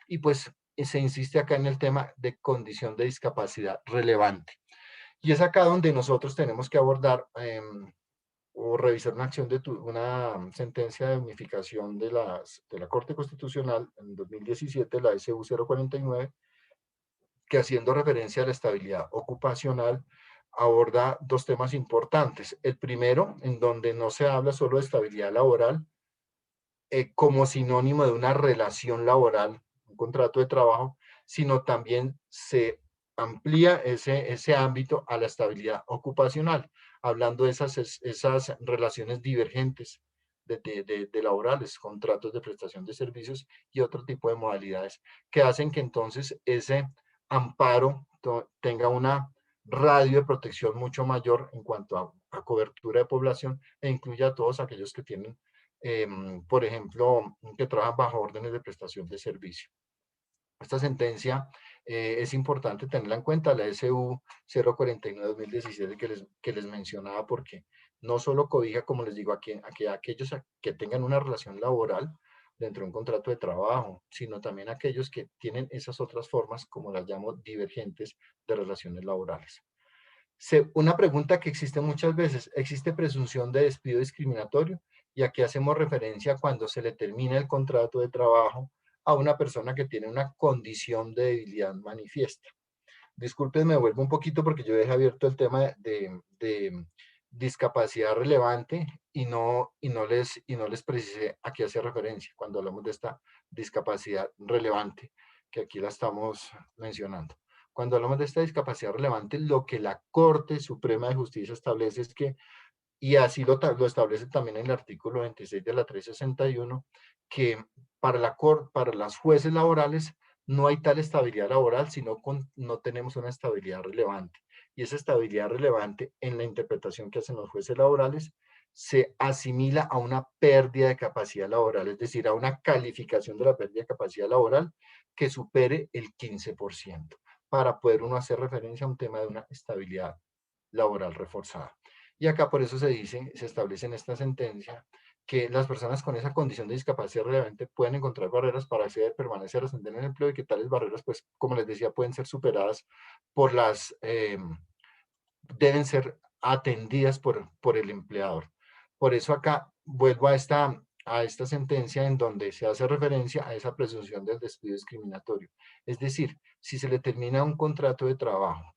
Y pues se insiste acá en el tema de condición de discapacidad relevante. Y es acá donde nosotros tenemos que abordar o revisar una acción una sentencia de unificación de la Corte Constitucional en 2017, la SU 049, que haciendo referencia a la estabilidad ocupacional, aborda dos temas importantes. El primero, en donde no se habla solo de estabilidad laboral como sinónimo de una relación laboral, un contrato de trabajo, sino también se amplía ese ámbito a la estabilidad ocupacional, hablando de esas relaciones divergentes de laborales, contratos de prestación de servicios y otro tipo de modalidades que hacen que entonces ese amparo tenga una radio de protección mucho mayor en cuanto a cobertura de población e incluya a todos aquellos que tienen, por ejemplo, que trabajan bajo órdenes de prestación de servicio. Esta sentencia es importante tenerla en cuenta, la SU 049-2017 que les mencionaba, porque no solo cobija, como les digo, a aquellos que tengan una relación laboral dentro de un contrato de trabajo, sino también aquellos que tienen esas otras formas, como las llamo, divergentes de relaciones laborales. Una pregunta que existe muchas veces, ¿existe presunción de despido discriminatorio? Y aquí hacemos referencia cuando se le termina el contrato de trabajo a una persona que tiene una condición de debilidad manifiesta. Disculpen, me vuelvo un poquito porque yo dejé abierto el tema de discapacidad relevante y no les precisé a qué hace referencia cuando hablamos de esta discapacidad relevante, que aquí la estamos mencionando. Cuando hablamos de esta discapacidad relevante, lo que la Corte Suprema de Justicia establece es que, y así lo establece también en el artículo 26 de la 361, que para las jueces laborales no hay tal estabilidad laboral, sino no tenemos una estabilidad relevante. Y esa estabilidad relevante, en la interpretación que hacen los jueces laborales, se asimila a una pérdida de capacidad laboral, es decir, a una calificación de la pérdida de capacidad laboral que supere el 15%, para poder uno hacer referencia a un tema de una estabilidad laboral reforzada. Y acá por eso se establece en esta sentencia que las personas con esa condición de discapacidad relevante pueden encontrar barreras para acceder, permanecer, ascender en el empleo, y que tales barreras, pues, como les decía, pueden ser superadas por deben ser atendidas por el empleador. Por eso acá vuelvo a esta sentencia en donde se hace referencia a esa presunción del despido discriminatorio. Es decir, si se le termina un contrato de trabajo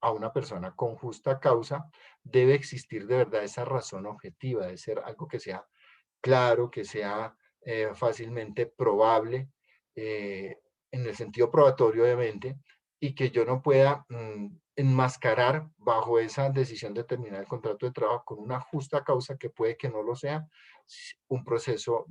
a una persona con justa causa, debe existir de verdad esa razón objetiva, de ser algo que sea claro, que sea fácilmente probable, eh, en el sentido probatorio, obviamente, y que yo no pueda enmascarar bajo esa decisión de terminar el contrato de trabajo con una justa causa que puede que no lo sea, un proceso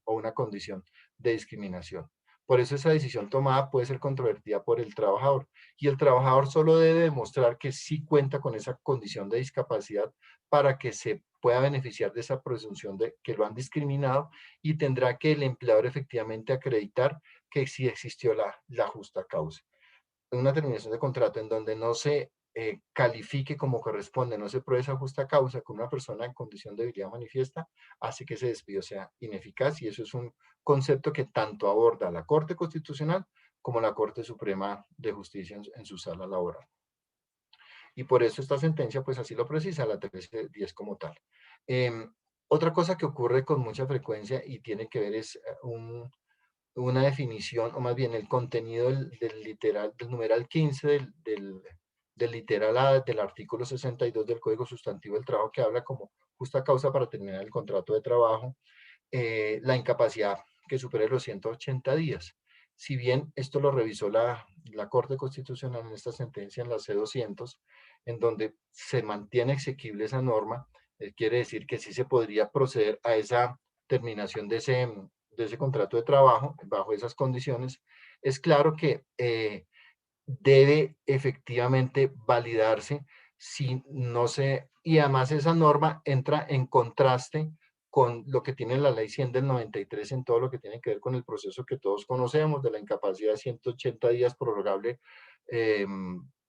o una condición de discriminación. Por eso esa decisión tomada puede ser controvertida por el trabajador, y el trabajador solo debe demostrar que sí cuenta con esa condición de discapacidad para que se pueda beneficiar de esa presunción de que lo han discriminado, y tendrá que el empleador efectivamente acreditar que sí existió la justa causa. Una terminación de contrato en donde no se califique como corresponde, no se pruebe esa justa causa con una persona en condición de debilidad manifiesta, hace que ese despido sea ineficaz, y eso es un concepto que tanto aborda la Corte Constitucional como la Corte Suprema de Justicia en su sala laboral. Y por eso esta sentencia, pues así lo precisa, la 1310 como tal. Otra cosa que ocurre con mucha frecuencia y tiene que ver es una definición, o más bien el contenido del numeral 15 del literal A del artículo 62 del Código Sustantivo del Trabajo, que habla como justa causa para terminar el contrato de trabajo, la incapacidad que supere los 180 días. Si bien esto lo revisó la Corte Constitucional en esta sentencia, en la C200, en donde se mantiene exequible esa norma, quiere decir que sí se podría proceder a esa terminación de ese contrato de trabajo bajo esas condiciones. Es claro que debe efectivamente validarse si no se, y además esa norma entra en contraste con lo que tiene la ley 100 del 93 en todo lo que tiene que ver con el proceso que todos conocemos de la incapacidad de 180 días prorrogable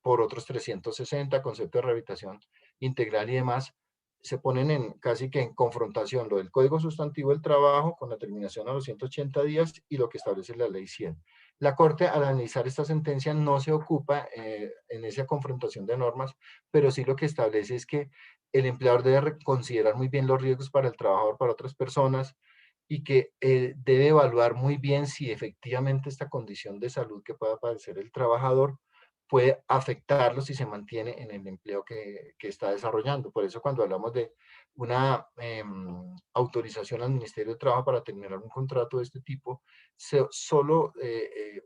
por otros 360, concepto de rehabilitación integral y demás. Se ponen casi que en confrontación lo del Código Sustantivo del Trabajo con la terminación a los 180 días y lo que establece la ley 100. La Corte, al analizar esta sentencia, no se ocupa en esa confrontación de normas, pero sí lo que establece es que el empleador debe considerar muy bien los riesgos para el trabajador, para otras personas, y que debe evaluar muy bien si efectivamente esta condición de salud que pueda padecer el trabajador puede afectarlo si se mantiene en el empleo que está desarrollando. Por eso cuando hablamos de una autorización al Ministerio de Trabajo para terminar un contrato de este tipo,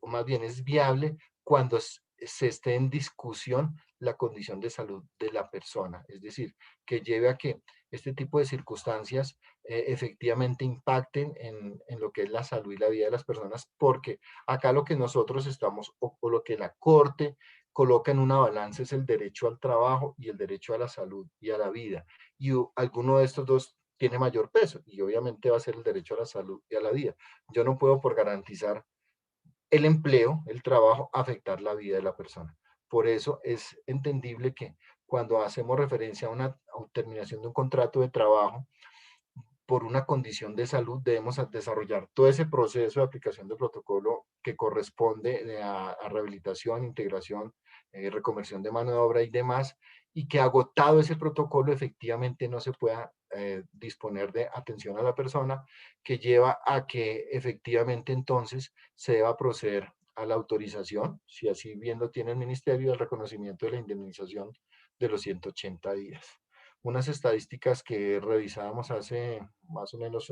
o más bien es viable cuando se esté en discusión la condición de salud de la persona, es decir, que lleve a que este tipo de circunstancias efectivamente impacten en lo que es la salud y la vida de las personas, porque acá lo que nosotros estamos, o lo que la Corte coloca en una balanza es el derecho al trabajo y el derecho a la salud y a la vida, y alguno de estos dos tiene mayor peso, y obviamente va a ser el derecho a la salud y a la vida. Yo no puedo, por garantizar el empleo, el trabajo, afectar la vida de la persona. Por eso es entendible que cuando hacemos referencia a una terminación de un contrato de trabajo por una condición de salud, debemos desarrollar todo ese proceso de aplicación de protocolo que corresponde a rehabilitación, integración, reconversión de mano de obra y demás, y que agotado ese protocolo efectivamente no se pueda disponer de atención a la persona, que lleva a que efectivamente entonces se deba proceder a la autorización, si así bien lo tiene el ministerio, al reconocimiento de la indemnización de los 180 días. Unas estadísticas que revisábamos hace más o menos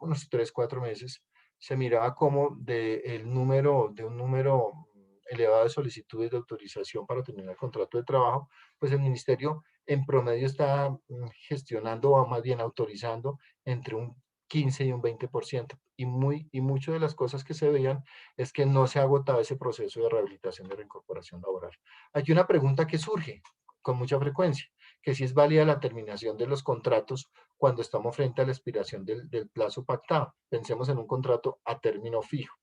unos 3, 4 meses, se miraba como de un número elevado de solicitudes de autorización para terminar el contrato de trabajo, pues el ministerio en promedio está gestionando o más bien autorizando entre un 15 y un 20%. Y mucho de las cosas que se veían es que no se ha agotado ese proceso de rehabilitación de reincorporación laboral. Hay una pregunta que surge con mucha frecuencia, que si es válida la terminación de los contratos cuando estamos frente a la expiración del plazo pactado. Pensemos en un contrato a término fijo.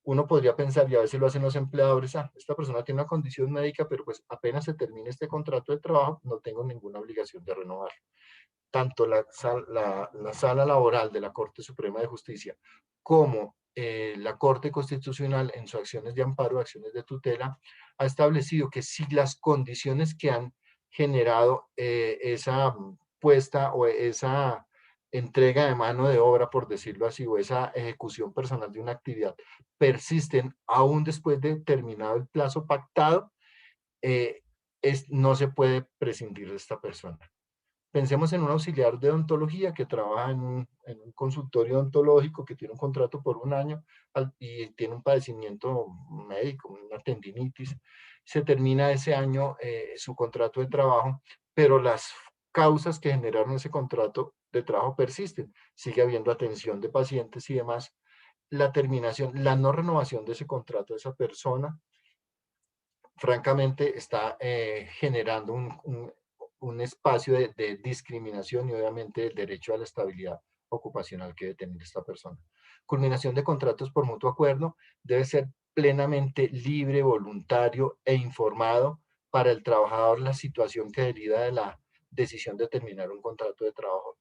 Uno podría pensar, y a veces lo hacen los empleadores, esta persona tiene una condición médica, pero pues apenas se termine este contrato de trabajo, no tengo ninguna obligación de renovar. Tanto la sala laboral de la Corte Suprema de Justicia como la Corte Constitucional en sus acciones de amparo, acciones de tutela, ha establecido que si las condiciones que han generado esa puesta o esa entrega de mano de obra, por decirlo así, o esa ejecución personal de una actividad, persisten aún después de terminado el plazo pactado, no se puede prescindir de esta persona. Pensemos en un auxiliar de odontología que trabaja en un consultorio odontológico que tiene un contrato por un año y tiene un padecimiento médico, una tendinitis. Se termina ese año su contrato de trabajo, pero las causas que generaron ese contrato de trabajo persisten. Sigue habiendo atención de pacientes y demás. La terminación, la no renovación de ese contrato de esa persona, francamente, está generando un espacio de discriminación y obviamente el derecho a la estabilidad ocupacional que debe tener esta persona. Culminación de contratos por mutuo acuerdo debe ser plenamente libre, voluntario e informado para el trabajador la situación que deriva de la decisión de terminar un contrato de trabajo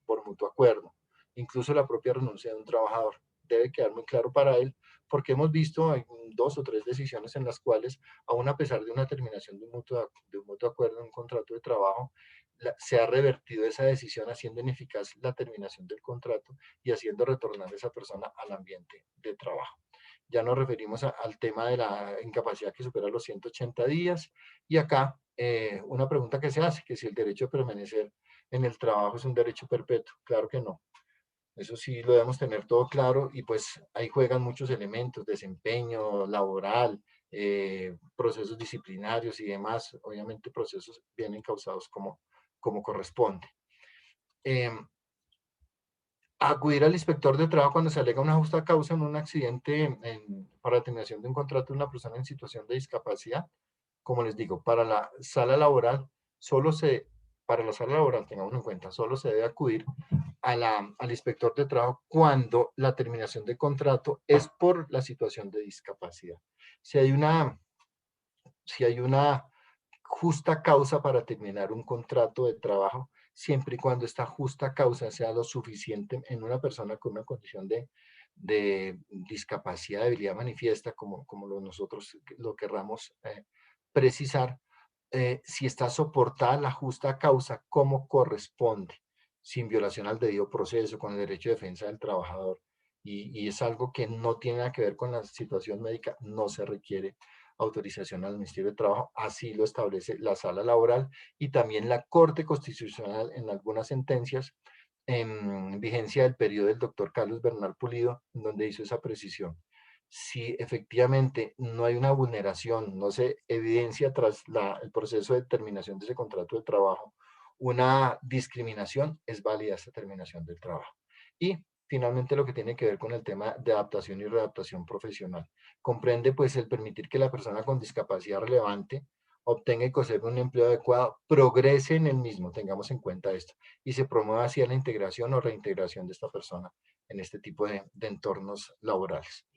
por mutuo acuerdo. Incluso la propia renuncia de un trabajador debe quedar muy claro para él, porque hemos visto 2 o 3 decisiones en las cuales, aún a pesar de una terminación de un mutuo acuerdo en un contrato de trabajo, se ha revertido esa decisión haciendo ineficaz la terminación del contrato y haciendo retornar a esa persona al ambiente de trabajo. Ya nos referimos al tema de la incapacidad que supera los 180 días y acá una pregunta que se hace, que si el derecho a permanecer en el trabajo es un derecho perpetuo. Claro que no. Eso sí lo debemos tener todo claro y pues ahí juegan muchos elementos, desempeño laboral, procesos disciplinarios y demás, obviamente procesos bien encausados como corresponde. Acudir al inspector de trabajo cuando se alega una justa causa en un accidente para la terminación de un contrato de una persona en situación de discapacidad. Como les digo, para la sala laboral, para la sala laboral, tengamos en cuenta, solo se debe acudir al inspector de trabajo cuando la terminación de contrato es por la situación de discapacidad. Si hay una justa causa para terminar un contrato de trabajo, siempre y cuando esta justa causa sea lo suficiente en una persona con una condición de discapacidad, debilidad manifiesta, como nosotros lo querramos precisar, si está soportada la justa causa como corresponde, sin violación al debido proceso, con el derecho de defensa del trabajador, y es algo que no tiene nada que ver con la situación médica, no se requiere autorización al Ministerio de Trabajo, así lo establece la sala laboral y también la Corte Constitucional en algunas sentencias en vigencia del periodo del doctor Carlos Bernal Pulido, donde hizo esa precisión. Si efectivamente no hay una vulneración, no se evidencia tras el proceso de terminación de ese contrato de trabajo, una discriminación, es válida esta terminación del trabajo. Y finalmente lo que tiene que ver con el tema de adaptación y readaptación profesional. Comprende pues el permitir que la persona con discapacidad relevante obtenga y conserve un empleo adecuado, progrese en el mismo, tengamos en cuenta esto, y se promueva así la integración o reintegración de esta persona en este tipo de entornos laborales.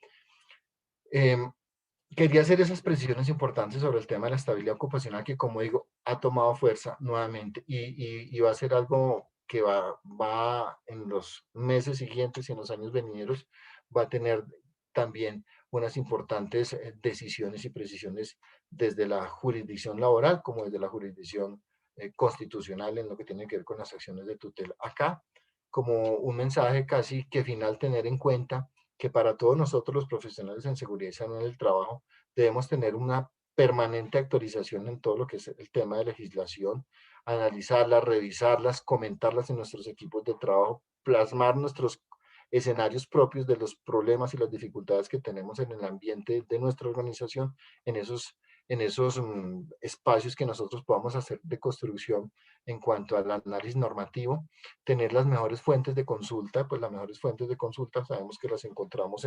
Quería hacer esas precisiones importantes sobre el tema de la estabilidad ocupacional que, como digo, ha tomado fuerza nuevamente y va a ser algo que va en los meses siguientes y en los años venideros, va a tener también unas importantes decisiones y precisiones desde la jurisdicción laboral como desde la jurisdicción constitucional en lo que tiene que ver con las acciones de tutela. Acá, como un mensaje casi que final, tener en cuenta que para todos nosotros los profesionales en seguridad y salud en el trabajo debemos tener una permanente actualización en todo lo que es el tema de legislación, analizarlas, revisarlas, comentarlas en nuestros equipos de trabajo, plasmar nuestros escenarios propios de los problemas y las dificultades que tenemos en el ambiente de nuestra organización, en esos espacios que nosotros podamos hacer de construcción en cuanto al análisis normativo, tener las mejores fuentes de consulta. Pues las mejores fuentes de consulta sabemos que las encontramos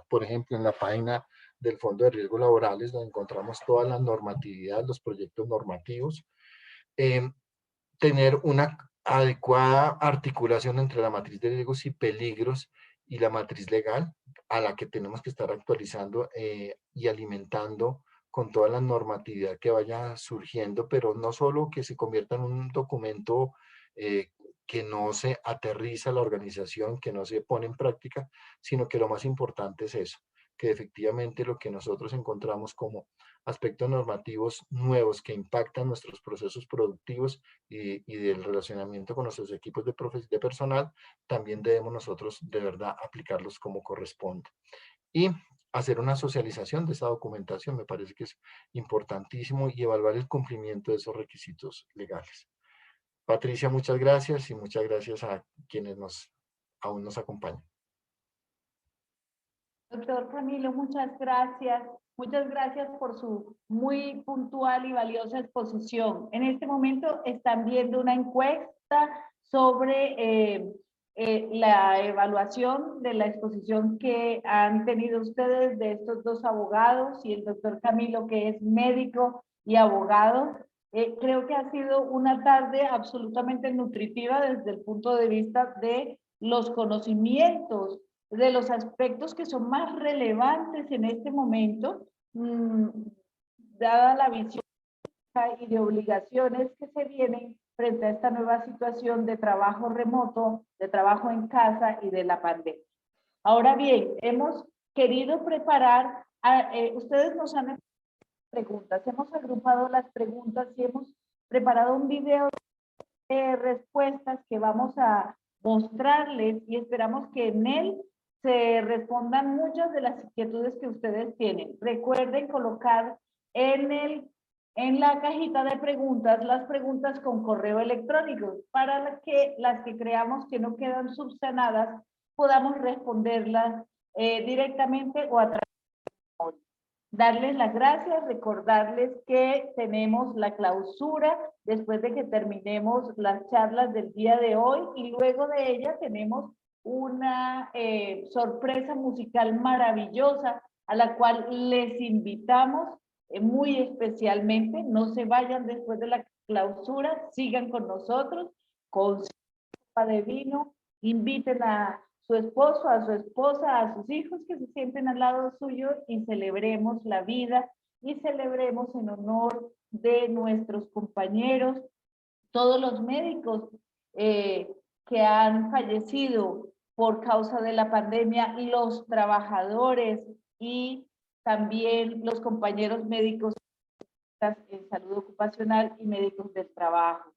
por ejemplo, en la página del Fondo de Riesgos Laborales, donde encontramos toda la normatividad, los proyectos normativos. Tener una adecuada articulación entre la matriz de riesgos y peligros y la matriz legal, a la que tenemos que estar actualizando y alimentando con toda la normatividad que vaya surgiendo, pero no solo que se convierta en un documento que no se aterriza a la organización, que no se pone en práctica, sino que lo más importante es eso, que efectivamente lo que nosotros encontramos como aspectos normativos nuevos que impactan nuestros procesos productivos y del relacionamiento con nuestros equipos de personal, también debemos nosotros de verdad aplicarlos como corresponde. Y hacer una socialización de esa documentación me parece que es importantísimo, y evaluar el cumplimiento de esos requisitos legales. Patricia, muchas gracias, y muchas gracias a quienes aún nos acompañan. Doctor Camilo, muchas gracias. Muchas gracias por su muy puntual y valiosa exposición. En este momento están viendo una encuesta sobre la evaluación de la exposición que han tenido ustedes de estos dos abogados y el doctor Camilo, que es médico y abogado. Creo que ha sido una tarde absolutamente nutritiva desde el punto de vista de los conocimientos, de los aspectos que son más relevantes en este momento, dada la visión y de obligaciones que se vienen frente a esta nueva situación de trabajo remoto, de trabajo en casa y de la pandemia. Ahora bien, hemos querido preparar, ustedes nos han hecho preguntas, hemos agrupado las preguntas y hemos preparado un video de respuestas que vamos a mostrarles, y esperamos que en él se respondan muchas de las inquietudes que ustedes tienen. Recuerden colocar en la cajita de preguntas las preguntas con correo electrónico para que las que creamos que no quedan subsanadas podamos responderlas directamente o a través de darles las gracias, recordarles que tenemos la clausura después de que terminemos las charlas del día de hoy, y luego de ella tenemos una sorpresa musical maravillosa a la cual les invitamos muy especialmente. No se vayan después de la clausura, sigan con nosotros, con su copa de vino, inviten a su esposo, a su esposa, a sus hijos que se sienten al lado suyo, y celebremos la vida y celebremos en honor de nuestros compañeros, todos los médicos que han fallecido por causa de la pandemia, los trabajadores y también los compañeros médicos en salud ocupacional y médicos del trabajo.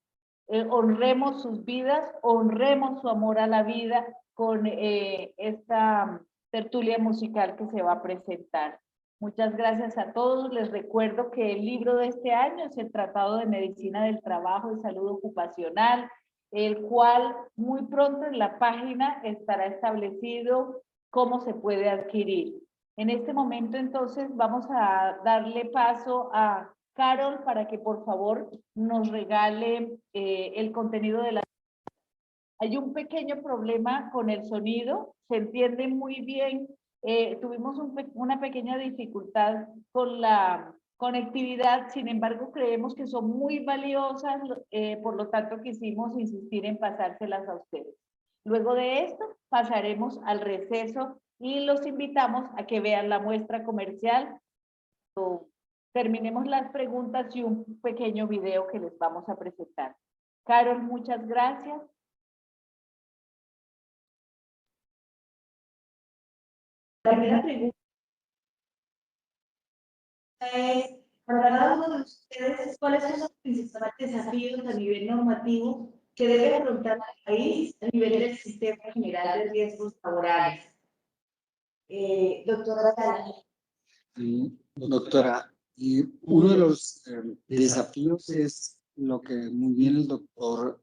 Honremos sus vidas, honremos su amor a la vida con esta tertulia musical que se va a presentar. Muchas gracias a todos. Les recuerdo que el libro de este año es el Tratado de Medicina del Trabajo y Salud Ocupacional, el cual muy pronto en la página estará establecido cómo se puede adquirir. En este momento, entonces, vamos a darle paso a Carol para que por favor nos regale el contenido de la... Hay un pequeño problema con el sonido, se entiende muy bien. Tuvimos una pequeña dificultad con la conectividad, sin embargo creemos que son muy valiosas, por lo tanto quisimos insistir en pasárselas a ustedes. Luego de esto pasaremos al receso y los invitamos a que vean la muestra comercial. Terminemos las preguntas y un pequeño video que les vamos a presentar. Carol, muchas gracias. La primera pregunta es, para cada uno de ustedes, ¿cuáles son los principales desafíos a nivel normativo que debe afrontar el país a nivel del sistema general de riesgos laborales? Doctora Sala. Sí, doctora, y uno de los desafíos es lo que muy bien el doctor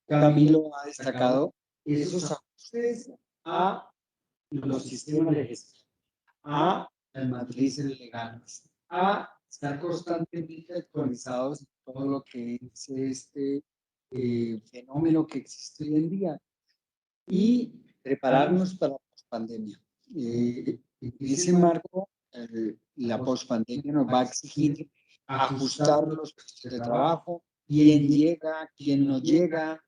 Camilo ha destacado, esos ajustes a los sistemas de gestión, a las matrices legales, a estar constantemente actualizados en todo lo que es este fenómeno que existe hoy en día y prepararnos para la pandemia. En ese marco, la pospandemia nos va a exigir ajustar los puestos de trabajo, quién llega, quién no llega,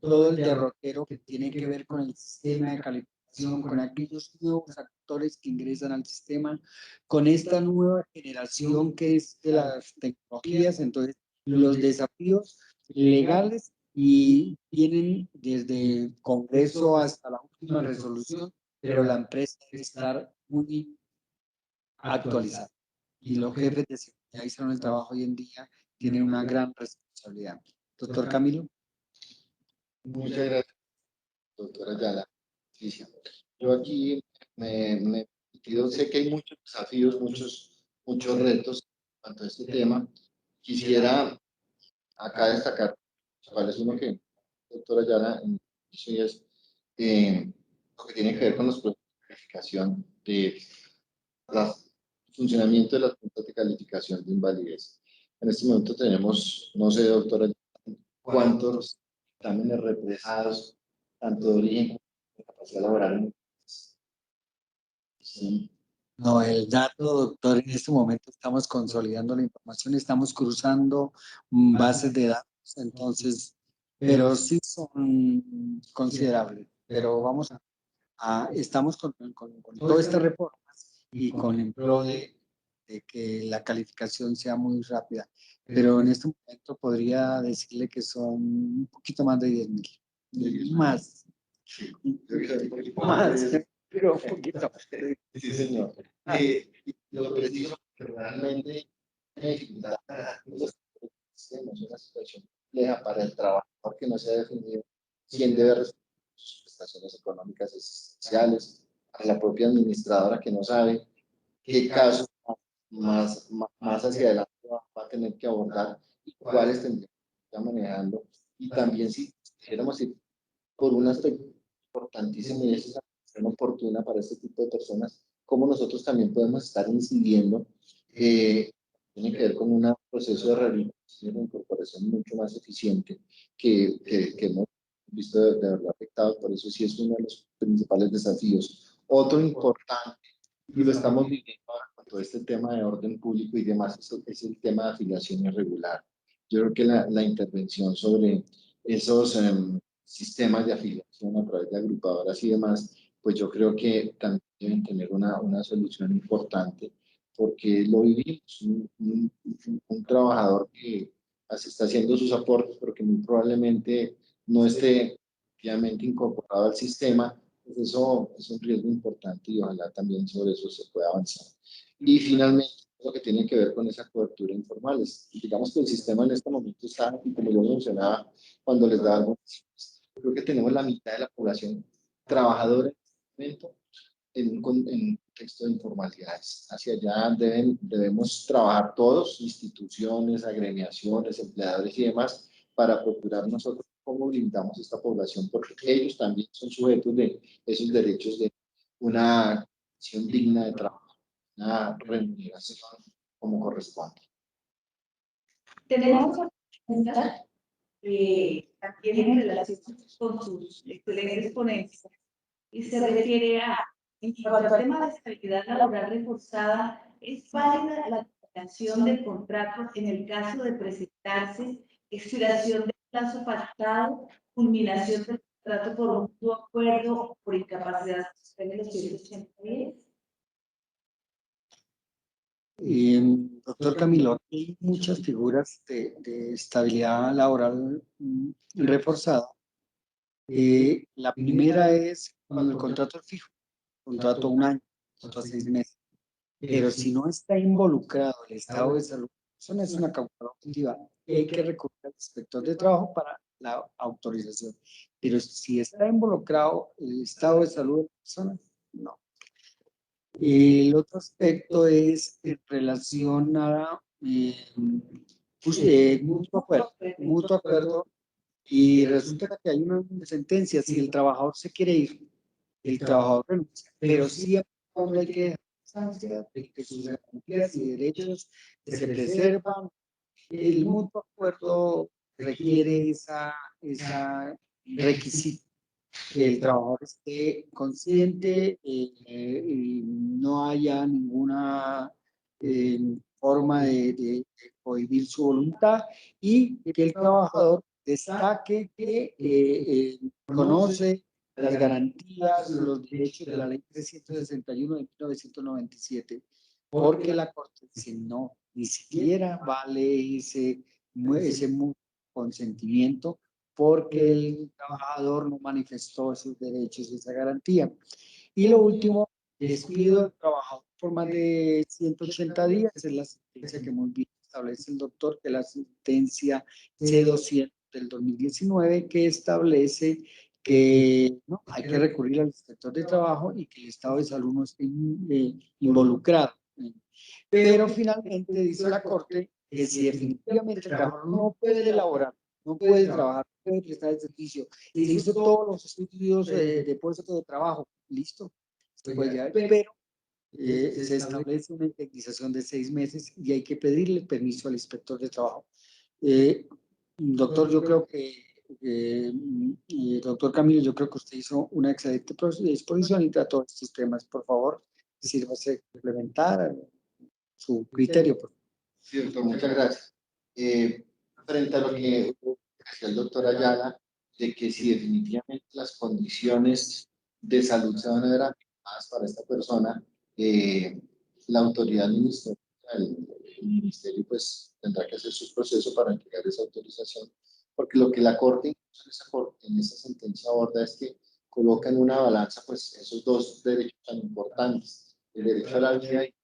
todo el derrotero que tiene que ver con el sistema de calificación, con aquellos nuevos actores que ingresan al sistema, con esta nueva generación que es de las tecnologías. Entonces, los desafíos legales y tienen desde el Congreso hasta la última resolución, pero la empresa debe estar muy actualizada. Y los jefes de seguridad y salud del trabajo hoy en día tienen una gran responsabilidad. Doctor Camilo. Muchas gracias, doctora Ayala. Patricia. Yo aquí sé que hay muchos desafíos, muchos retos en cuanto a este tema. Quisiera acá destacar cuál es uno que, doctora Ayala, es lo que tiene que ver con los procesos de calificación de funcionamiento de las juntas de calificación de invalidez. En este momento tenemos, no sé, doctora, cuántos exámenes represados, tanto de origen como de capacidad laboral. Sí. No, el dato, doctor, en este momento estamos consolidando la información, estamos cruzando bases de datos, entonces, pero sí son considerables. Pero vamos estamos con toda esta reforma y con el pro de que la calificación sea muy rápida. Pero en este momento podría decirle que son un poquito más de 10.000. Más. Más. Pero un poquito. Sí, señor. Lo preciso que realmente hay dificultad para es una situación compleja para el trabajador que no se ha definido quién debe recibir sus prestaciones económicas esenciales, para la propia administradora que no sabe qué casos más hacia adelante va a tener que abordar y cuáles tendría que estar manejando. Y también si quisiéramos ir por un aspecto importantísimo y es esa acción oportuna para este tipo de personas, cómo nosotros también podemos estar incidiendo, tiene que ver con un proceso de rehabilitación y de incorporación mucho más eficiente que hemos visto de verdad afectado. Por eso sí es uno de los principales desafíos. Otro importante, y lo estamos viviendo ahora con todo este tema de orden público y demás, es el tema de afiliación irregular. Yo creo que la intervención sobre esos sistemas de afiliación a través de agrupadoras y demás, pues yo creo que también deben tener una solución importante, porque lo vivimos, un trabajador que está haciendo sus aportes, pero que muy probablemente no esté efectivamente incorporado al sistema, pues eso es un riesgo importante y ojalá también sobre eso se pueda avanzar. Y finalmente, lo que tiene que ver con esa cobertura informal. Digamos que el sistema en este momento está, como yo mencionaba, cuando les da algo, creo que tenemos la mitad de la población trabajadora en este momento en un contexto de informalidades. Hacia allá debemos trabajar todos, instituciones, agremiaciones, empleadores y demás, para procurar nosotros cómo blindamos esta población, porque ellos también son sujetos de esos derechos de una condición digna de trabajo, una remuneración como corresponde. Tenemos una pregunta también en relación con sus excelentes ponencias y se refiere a, en cuanto al tema de estabilidad laboral reforzada, ¿es válida la terminación del contrato en el caso de presentarse expiración del plazo pactado, culminación del contrato por mutuo acuerdo o por incapacidad de los 180 días? Doctor Camilo, hay muchas figuras de estabilidad laboral reforzada. La primera es cuando el contrato es fijo, contrato a un año, contrato a 6 meses. Pero si no está involucrado el estado de salud, eso no es una causa objetiva. Hay que recurrir al inspector de trabajo para la autorización. Pero si está involucrado el estado de salud de la persona, no. El otro aspecto es en relación a mutuo acuerdo Y resulta que hay una sentencia, si el trabajador se quiere ir, el trabajador renuncia, pero siempre hay que dejar constancia de que sus garantías y derechos se preservan. El mutuo acuerdo requiere esa requisito, que el trabajador esté consciente y no haya ninguna forma de cohibir su voluntad, y que el trabajador destaque que conoce las garantías, los derechos de la Ley 361 de 1997, porque la Corte dice no, ni siquiera vale ese consentimiento, porque el trabajador no manifestó esos derechos y esa garantía. Y lo último, despido del trabajador por más de 180 días, es la sentencia que muy bien establece el doctor, que es la sentencia C200 del 2019, que establece que no, hay que recurrir al inspector de trabajo y que el estado de salud no esté involucrado. Pero finalmente dice la Corte que si definitivamente el trabajador no puede elaborar, no puede trabajar, no puede prestar el servicio, y se hizo todos los estudios de puesto de trabajo, listo, se puede llevar, pero se establece una indemnización de 6 meses y hay que pedirle permiso al inspector de trabajo. Doctor, yo creo que, doctor Camilo, yo creo que usted hizo una excelente exposición y trató estos temas. Por favor, sírvase complementar su criterio. Sí, doctor, muchas gracias. Frente a lo que decía el doctor Ayala, de que si definitivamente las condiciones de salud se van a ver afectadas para esta persona, la autoridad ministerial, el ministerio, pues tendrá que hacer su proceso para entregar esa autorización, porque lo que la Corte, en esa sentencia aborda es que coloca en una balanza pues esos dos derechos tan importantes, el derecho a la vida y el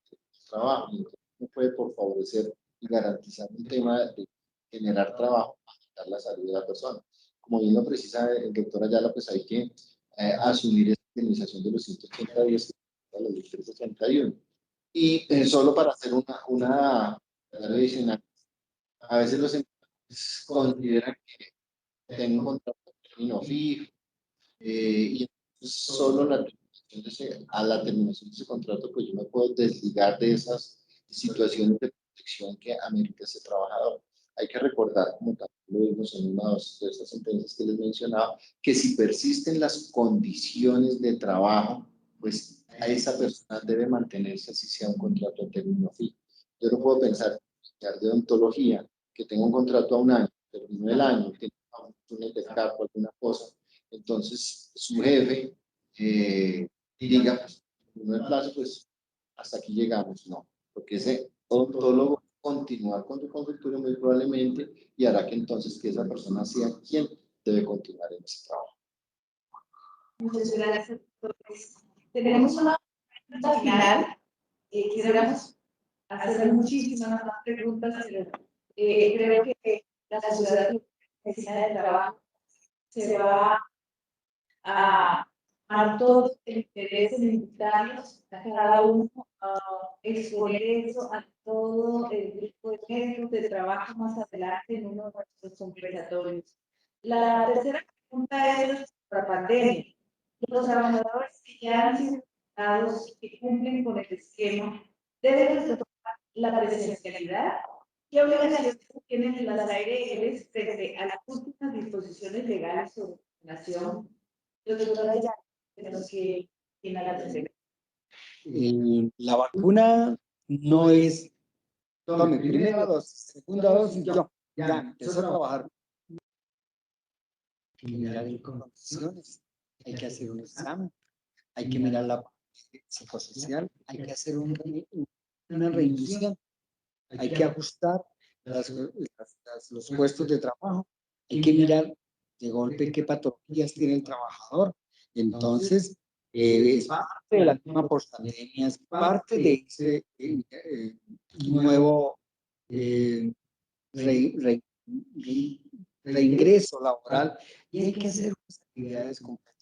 trabajo. No puede por favorecer y garantizar un tema de generar trabajo, afectar la salud de la persona. Como bien lo precisa el doctor Ayala, pues hay que asumir esa indemnización de los 180 días de la ley 361. Y solo para hacer una adicional, a veces los empleadores consideran que tengo un contrato de término fijo y solo a la terminación de ese contrato, pues yo me puedo desligar de esas situaciones de protección que amerita ese trabajador. Hay que recordar, como también lo vimos en una de esas sentencias que les mencionaba, que si persisten las condiciones de trabajo, pues a esa persona debe mantenerse así sea un contrato a término fijo. Yo no puedo pensar de odontología, que tengo un contrato a un año, termino el año, tengo un túnel de escape, alguna cosa, entonces su jefe diga, pues, en el plazo, pues hasta aquí llegamos, no, porque ese odontólogo continuar con su consultorio muy probablemente y hará que entonces que esa persona sea quien debe continuar en ese trabajo. Muchas gracias. Tenemos una pregunta final. Quisiéramos hacer muchísimas más preguntas, pero creo que la sociedad de medicina del trabajo se va a dar todo el interés en invitarlos a cada uno a exponer eso a todo el grupo de médicos de trabajo más adelante en uno de nuestros conversatorios. La tercera pregunta es la pandemia. Los trabajadores que ya han sido infectados, que cumplen con el esquema, deben retomar la presencialidad. ¿Qué obligaciones tienen las ARLs frente a las últimas disposiciones legales sobre vacunación? Doctora, ya tenemos que ir a la tercera. La vacuna no es, tome primera dosis, segunda dosis, ya empezó a trabajar. Hay que mirar en condiciones, hay que hacer un examen, hay que mirar la parte psicosocial, hay que hacer una reinducción, hay que ajustar los puestos de trabajo, hay que mirar de golpe qué patologías tiene el trabajador. Entonces, es parte de la misma pospandemia, es parte de ese nuevo reingreso laboral, y hay que hacer unas actividades completas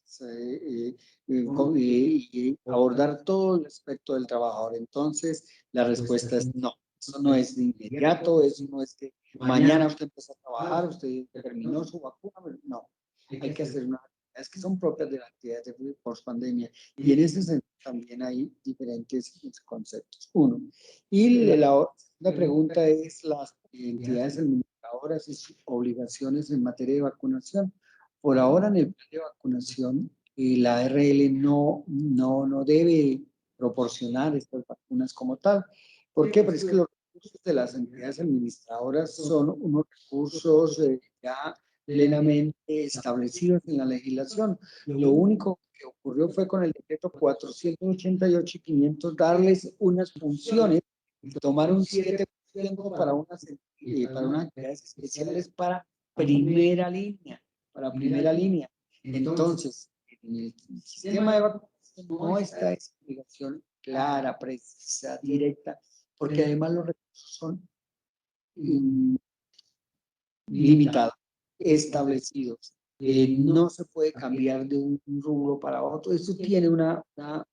y abordar todo el aspecto del trabajador. Entonces, la respuesta es no. Eso no es de inmediato, eso no es que mañana usted empieza a trabajar, usted terminó su vacuna, no, hay que hacer unas actividades que son propias de las actividades de post-pandemia. Y en ese sentido también hay diferentes conceptos. Uno. Y la pregunta es las entidades administradoras y sus obligaciones en materia de vacunación. Por ahora, en el plan de vacunación, la ARL no debe proporcionar estas vacunas como tal. ¿Por qué? Porque es que los recursos de las entidades administradoras son unos recursos ya plenamente establecidos en la legislación. Lo único que ocurrió fue con el decreto 488 y 500 darles unas funciones, tomar un 7% para unas actividades especiales para primera línea, Entonces, en el sistema de vacunación no está esa obligación clara, precisa, directa, porque además los recursos son limitados, establecidos. No se puede cambiar de un rubro para otro. Eso tiene una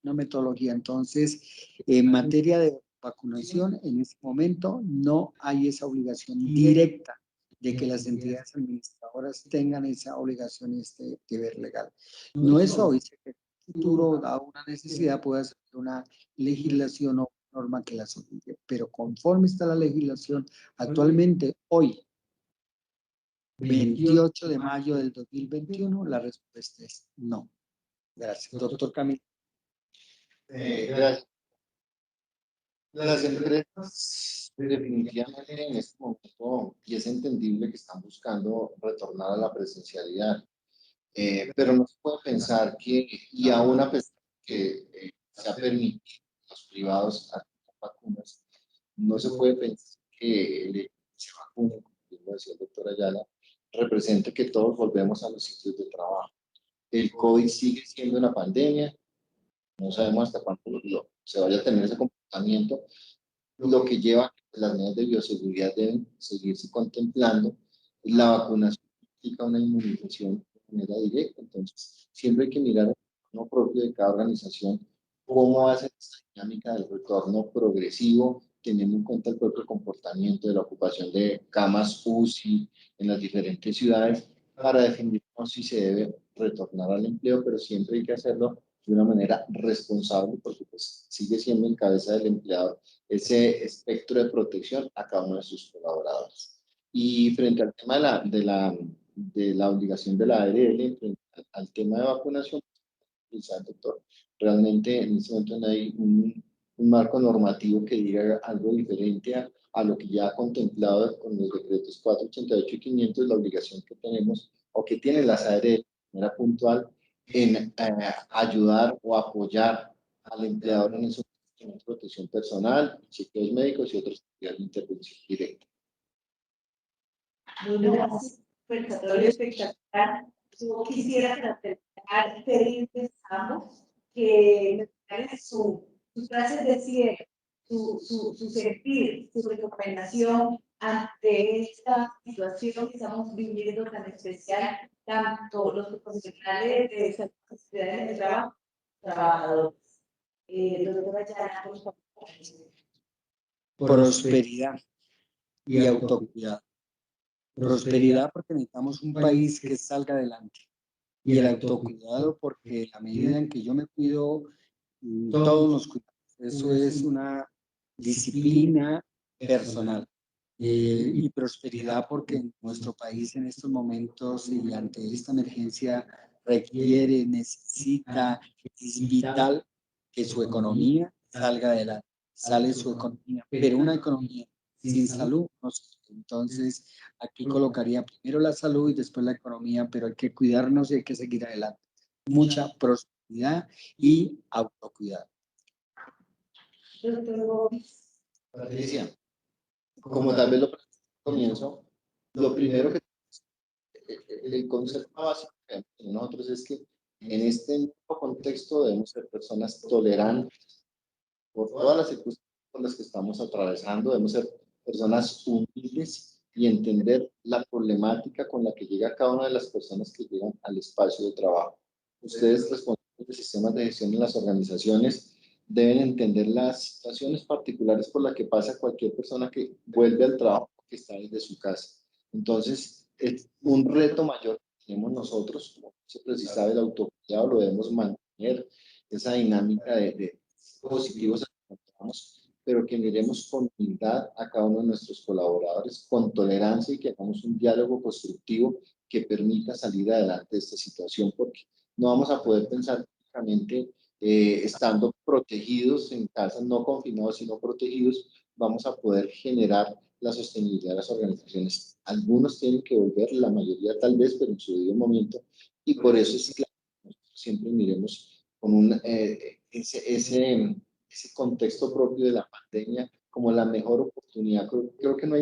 metodología. Entonces, en materia de vacunación, en este momento no hay esa obligación directa de que las entidades administradoras tengan esa obligación y este deber legal. No es obvio que en el futuro, dado una necesidad, pueda ser una legislación o norma que las obligue, pero conforme está la legislación actualmente, hoy, 28 de mayo del 2021, la respuesta es no. Gracias. Doctor Camilo. Gracias. Las empresas definitivamente en este momento, y es entendible que están buscando retornar a la presencialidad, pero no se puede pensar que, y aún a pesar que se ha permitido los privados hacer vacunas, no se puede pensar que el hecho de que se vacunen, como decía el doctor Ayala, represente que todos volvemos a los sitios de trabajo. El COVID sigue siendo una pandemia, no sabemos hasta cuándo se vaya a tener ese comportamiento, lo que lleva a que las medidas de bioseguridad deben seguirse contemplando. La vacunación implica una inmunización de manera directa, entonces siempre hay que mirar el entorno propio de cada organización, cómo hace esta dinámica del retorno progresivo, teniendo en cuenta el propio comportamiento de la ocupación de camas UCI en las diferentes ciudades, para definir si se debe retornar al empleo, pero siempre hay que hacerlo de una manera responsable, porque pues, sigue siendo en cabeza del empleador ese espectro de protección a cada uno de sus colaboradores. Y frente al tema de la obligación de la ARL, frente al tema de vacunación, quizás, doctor, realmente en este momento no hay un marco normativo que diga algo diferente a lo que ya ha contemplado con los decretos 488 y 500, la obligación que tenemos o que tienen las ARL de manera puntual en ayudar o apoyar al empleador en esos protección personal, chequeos médicos y otros actividades de intervención directa. Muy gracias. Conversatorio espectacular. Yo quisiera terminar pedirles a ambos que me sus frases de cierre, su sentir, su recomendación ante esta situación que estamos viviendo tan especial, tanto los profesionales de salud en el trabajo, trabajadores. Doctora Ayala, por favor. Prosperidad y autocuidado. Prosperidad porque necesitamos un país que salga adelante. Y el autocuidado porque a medida en que yo me cuido, todos nos cuidamos. Eso es una disciplina personal. Y prosperidad porque nuestro país en estos momentos y ante esta emergencia requiere, necesita, es vital que su economía salga adelante, sale su economía, pero una economía sin salud no se puede. Entonces, aquí colocaría primero la salud y después la economía, pero hay que cuidarnos y hay que seguir adelante. Mucha prosperidad y autocuidado. Patricia, como tal vez lo comienzo, lo primero que el concepto básico de nosotros es que en este nuevo contexto debemos ser personas tolerantes por todas las circunstancias por las que estamos atravesando, debemos ser personas humildes y entender la problemática con la que llega cada una de las personas que llegan al espacio de trabajo. Ustedes, responsables de sistemas de gestión en las organizaciones, deben entender las situaciones particulares por las que pasa cualquier persona que vuelve al trabajo que está desde su casa. Entonces, es un reto mayor que tenemos nosotros, como se precisa del autocuidado, lo debemos mantener, esa dinámica de positivos que encontramos, pero que miremos con humildad a cada uno de nuestros colaboradores, con tolerancia y que hagamos un diálogo constructivo que permita salir adelante de esta situación, porque no vamos a poder pensar únicamente estando protegidos en casa, no confinados, sino protegidos, vamos a poder generar la sostenibilidad de las organizaciones. Algunos tienen que volver, la mayoría tal vez, pero en su debido momento, y por eso es claro, nosotros siempre miremos con ese contexto propio de la pandemia como la mejor oportunidad. Creo que no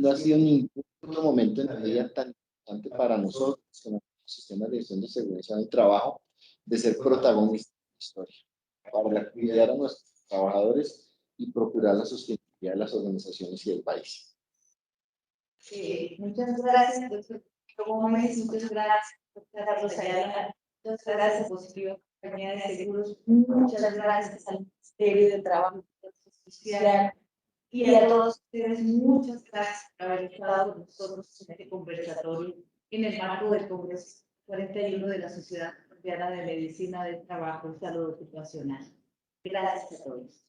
ha sido ningún otro momento en la vida tan importante para nosotros como sistema de gestión de seguridad del trabajo, de ser protagonistas de la historia, para cuidar a nuestros trabajadores y procurar la sostenibilidad de las organizaciones y del país. Muchas gracias, doctor Gómez, muchas gracias, doctora Rosa Ayala, muchas gracias, Positiva Compañía de Seguros, muchas gracias al Ministerio de Trabajo y Social y a todos ustedes, muchas gracias por haber estado con nosotros en este conversatorio en el marco del Congreso 41 de la Sociedad Colombiana de Medicina del Trabajo y Salud Ocupacional. Gracias a todos.